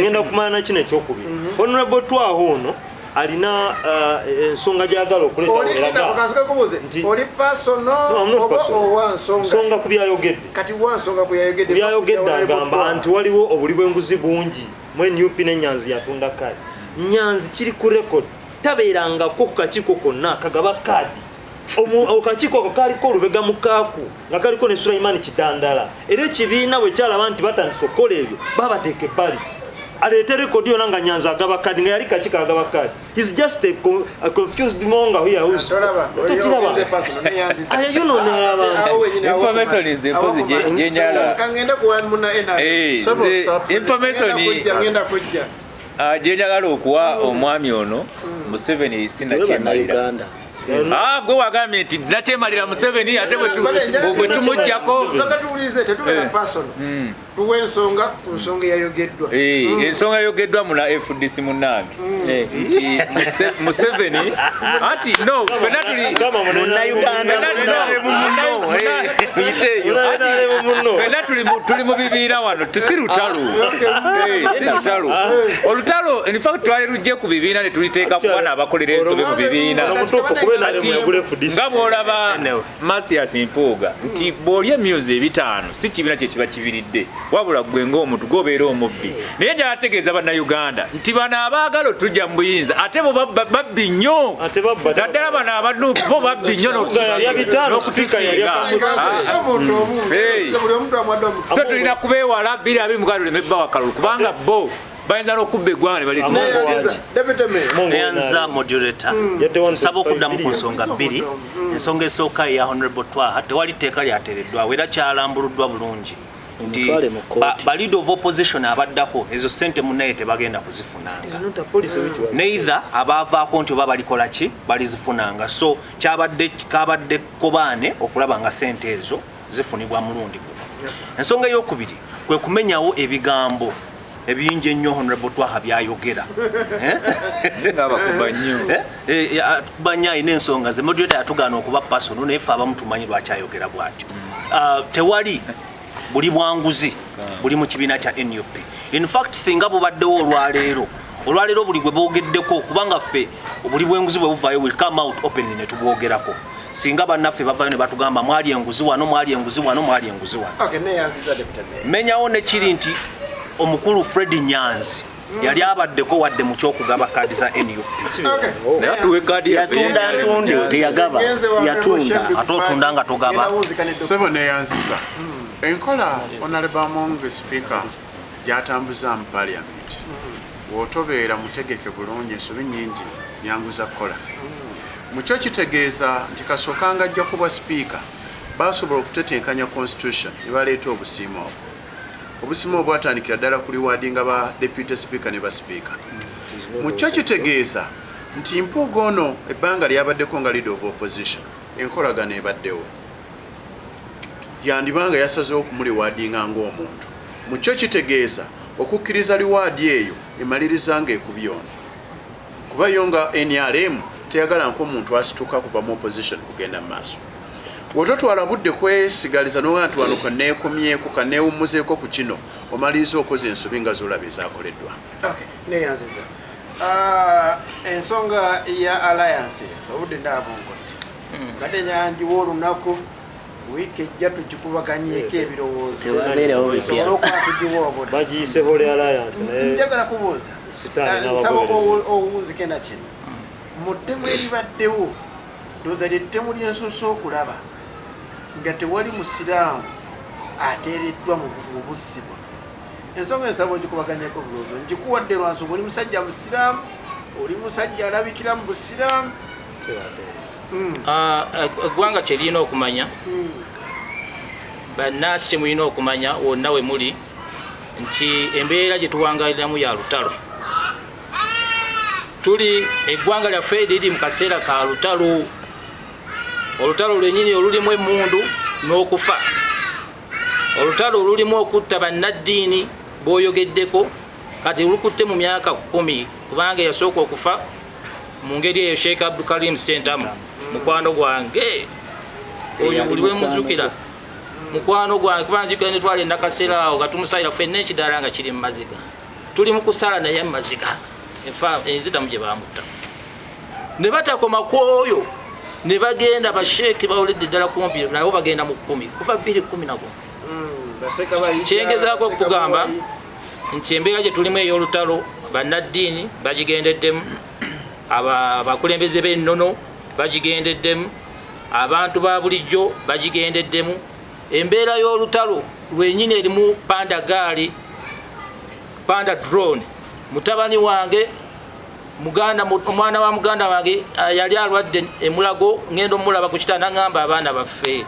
ngenda kumala nakino ekyokubiri Honorable Twaho ono alina ensonga gyagala okuleeta nsonga ku byayogedde agamba nti waliwo obuli bw'enguzi bungi mwe NUP ne Nyanzi yatunda kadi Nyanzi kiri ku record tabeerangako ku kakiiko konna kagaba kadi akakiiko ako kaliko olubega mukaaku nga kaliko ne Sulaiman Kidandala era ekibiina bwe kyalaba nti batandise okukola ebyo babateeka ebbali aleete rekodi yonna nga Nyanzi agaba kadi nga yali kakiiko agaba kadi he's just a confused monga here who's tokiraba information is impozi jenyala kangenda kuwanmuna information jenyala okuwa omwami ono Museveni sinakyemmalira gwe wagambye nti natemalira Museveni ate bwe tumujjako tuwe ensonga ku nsonga yayogeddwa ensonga yayogeddwa muna FDC munange nti Museveni ati no fena tuli tuli mu bibiina wano tisirutalo olutalo in fact twali lujje ku bibiina ne tuliteeka ku bana abakolera ensobe mu bibiina nga bw'olaba Masias Mpuuga nti bw'olya emyuzi ebitaano si kibiina kye kiba kibiridde wabula ggwe ng'omuntu gw'obeera omubbi naye gy'ategeeza bannayuganda nti bano abaagala otujja mu buyinza ate bo babbi nnyo naddala bano abanuupu bo babbi nnyo n'okutusinga so tulina kubeewala 2026 tuleme bba wakalulu kubanga bo bayinza n'okubba eggwanga ne balineyanza moderator nsaba okuddamu ku nsonga bbiri ensonga esooka eya honorable twaha tewali tteeka lyateereddwawo era kyalambuluddwa bulungi nti ba lead of opposition abaddako ezo ssente munnaye tebagenda kuzifunanga neither abaavaako nti oba balikola ki balizifunanga so kabadde kobaane okulaba nga ssente ezo zifunibwa mulundi guno ensonga ey'okubiri kwe kumenyawo ebigambo ebiyinja ennyo honorable twaha byayogera kubanya ayina ensonga ze moderator yatugaana okuba pasono naye ffe abamu tumanyi lwakyayogera bw'atyo tewali buli bwanguzi buli mu kibiina kya NUP in fact singa bubaddewo olwaleero buli gwe boogeddeko kubanga ffe buli bwenguzi bwe buvaayo will come out openly ne tubwogerako singa bannaffe bavayo ne batugamba mwali enguzi wano mwali enguzi wano mwali enguzi wano menyawo nekiri nti omukulu Fred Nyanzi yali abaddeko wadde mu kyokugaba kaadi za NUP yatunda ate otunda nga togaba sebo neyanziza enkola Honorable Monge Speaker gyatambuza mu Parliament bw'otobeera mutegeke bulungi ensobi nnyingi nyanguza kukola mukyo kitegeeza nti kasookanga ajja kuba Speaker basobola okutetenkanya constitution ne baleeta obusiimo obwo obusiimo bwatandikira ddala kuli waadi nga ba deputy speaker ne ba speaker mukyo kitegeeza nti Mpuuga ono ebbanga lyabaddeko nga leader of opposition enkolagano ebaddewo yandibanga yasazeewo okumuli waadinga ng'omuntu mukyo kitegeeza okukkiriza liwaadi eyo emaliriza nga ekubyona kuba yo nga NRM teyagala nk'omuntu asituka kuva mu opposition kugenda mu maaso wototwala budde kwesigaliza n'owantu wano kaneekomyeko kaneewummuzeeko ku kino omaliriza okoze ensobi nga z'olaba ezaakoleddwa neyanziza ensonga ya alliances obudde ndaabongotte ngate nyanjiwa olunaku wiiki ejja tugikubaganyeeko ebirowoozo njagala kubuuza nsaba owunzike na kino mu ttemu eribaddewo ndowooza lyettemu lyensosa okulaba nga tewali musiraamu ateereddwa mu bussi buno ensonga ensaba ogikubaganyeko bulowoozo ngikuwadde lwansonga oli musajja musiraamu oli musajja alabikira mu busiraamu eggwanga kyerina okumanya bannansi kyemulina okumanya wonna we muli nti embeera gye tuwangaliramu ya lutalo tuli eggwanga lyaffe liri mu kaseera ka lutalo olutalo lwenyini olulimu emmundu n'okufa olutalo olulimu okutta bannaddiini b'oyogeddeko kati lukutte mu myaka 10 kubanga yasooka okufa mu ngeri eyo Sheikh Abdulkarim Sentamu mukwano gwange oyo buli we muzukira mukwano gwange kuba nzikira ne twali nakaseera awo nga tumusalira ffenna ekidaala nga kiri mu maziga tuli mu kusala naye mu maziga enzitamu gye bamutta ne batakoma ku oyo ne bagenda basheeki bawulidde ddala kumpi nabo bagenda mu 10 kuva 2011 kyengezaako okugamba nti embeera gye tulimu ey'olutalo bannaddiini bagigendeddemu abakulembeze b'ennono bagigendeddemu abantu ba bulijjo bagigendeddemu embeera y'olutalo lwenyini erimu panda gaali panda drone mutabani wange omwana wa muganda wange yali alwadde emulago ngenda omulaba ku kitanda ngamba abaana baffe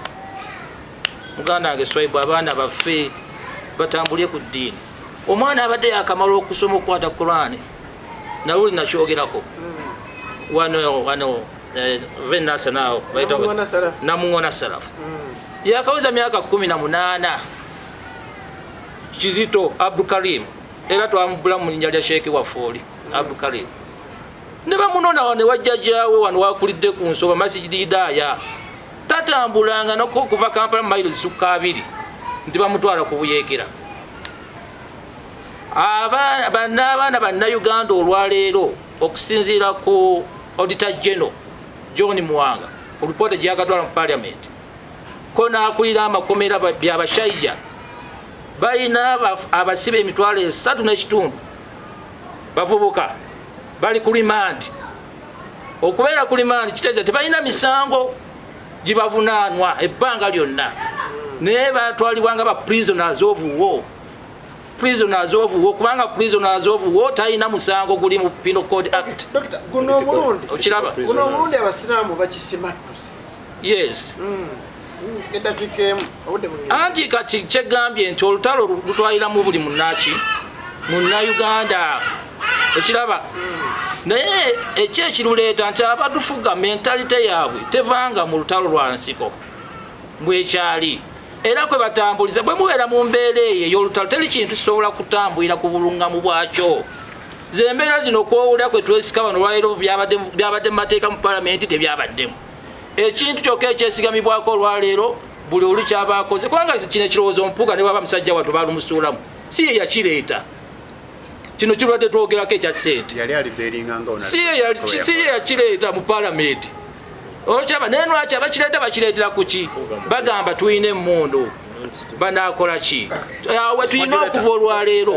muganda wange Swaibu abaana baffe batambulye ku ddiini omwana abadde yakamala okusoma okukwata Qur'ani naluli nakyogerako wano venasa nao namungona salafu yakaweza myaka 18 Kizito Abdulkarim era twamubula mu linnya lya Sheikh Wafoli Abdulkarim ne bamunona ne wajjajawe wano wakulidde ku Nsoba Masjid Hidaya tatambulanga noko kuva Kampala miles 2 ndi bamutwala ku Buyeekera abaana Uganda olwaleero okusinziira ku Auditor General John Muwanga report gyakatwala mu parliament ko nakulira amakomera byabashayija balina abasibe emitwalo 3.5 bavubuka bali ku remand okubeera ku remand kitegeeza tebalina misango gibavunaanwa ebbanga lyonna naye batwalibwanga ba prisoners of war kubanga prisoners of war talina musango guli mu Penal Code Act. Guno omulundi okiraba guno omulundi abasiraamu bakisimattuse. Yes. Eddakiika emu obudde bungi. Anti kati kyegambye nti olutalo lutwalira mu buli munnaki Uganda okiraba naye ekyekiruleeta nti abatufuga mentalite yaabwe tevanga mu lutalo lwa nsiko bwekyali era kwe batambuliza bwe mubeera mu mbeera eyo ey'olutalo teri kintu kisobola kutambulira ku bulungamu bwakyo. Zembeera zino kwowulira kwe twesika bano olwaleero byabadde mu mateeka mu palamenti tebyabaddemu. Ekintu kyokka ekyesigamibwako olwaleero buli olu kyabaakoze kubanga kino ekirowoozo Mpuuga ne baba musajja wattu balumusuulamu si ye yakireeta kino kirwadde twogerako ekya ssente si ye yakireeta mu palamenti okyaba naye lwaki bakireetera ku ki bagamba tulina emmundu banaakola ki awe tulina okuva olwaleero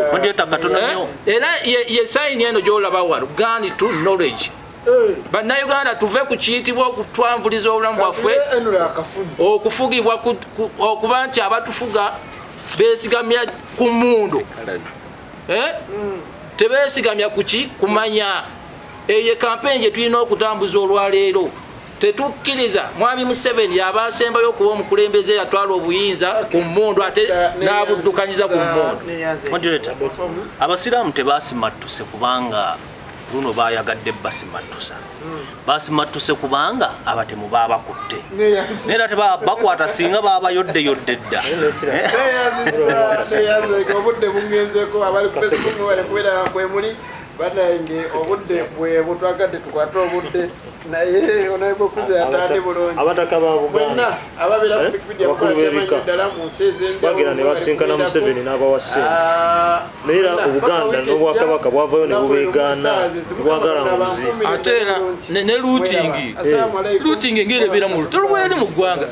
era ye sayini eno gyolaba wano gun to knowledge bannayuganda tuve ku kiyitibwa okutwambuliza obulamu bwaffe okufugibwa okuba nti abatufuga beesigamya ku mmundu tebeesigamya kuki kumanya eyo campaign gye tulina okutambuza olwaleero tetukkiriza mwami Museveni yabaasembayo okuba omukulembeze yatwala obuyinza ku mmundu ate n'abuddukanyiza ku mmundu. Abasiraamu tebaasimattuse kubanga luno bayagadde basimattusa basimattuse kubanga abatemu babakutte era tebakwata singa babayodde dda obudde bungenzeeko abali ku Facebook bali kubeera kwemuli banayinge obudde bwe twagadde tukwate obudde naye onayibwa okuza yatadde bulungi abataka ba Buganda ababeera ku Wikipedia ddala mu nsi ez'enjawulo bagenda ne basinkana Museveni n'abawa ssente naye era Obuganda n'Obwakabaka bwavayo ne bubeegaana bwagala muzi ate era ne looting ng'erebeera mu lutalo bweri mu ggwanga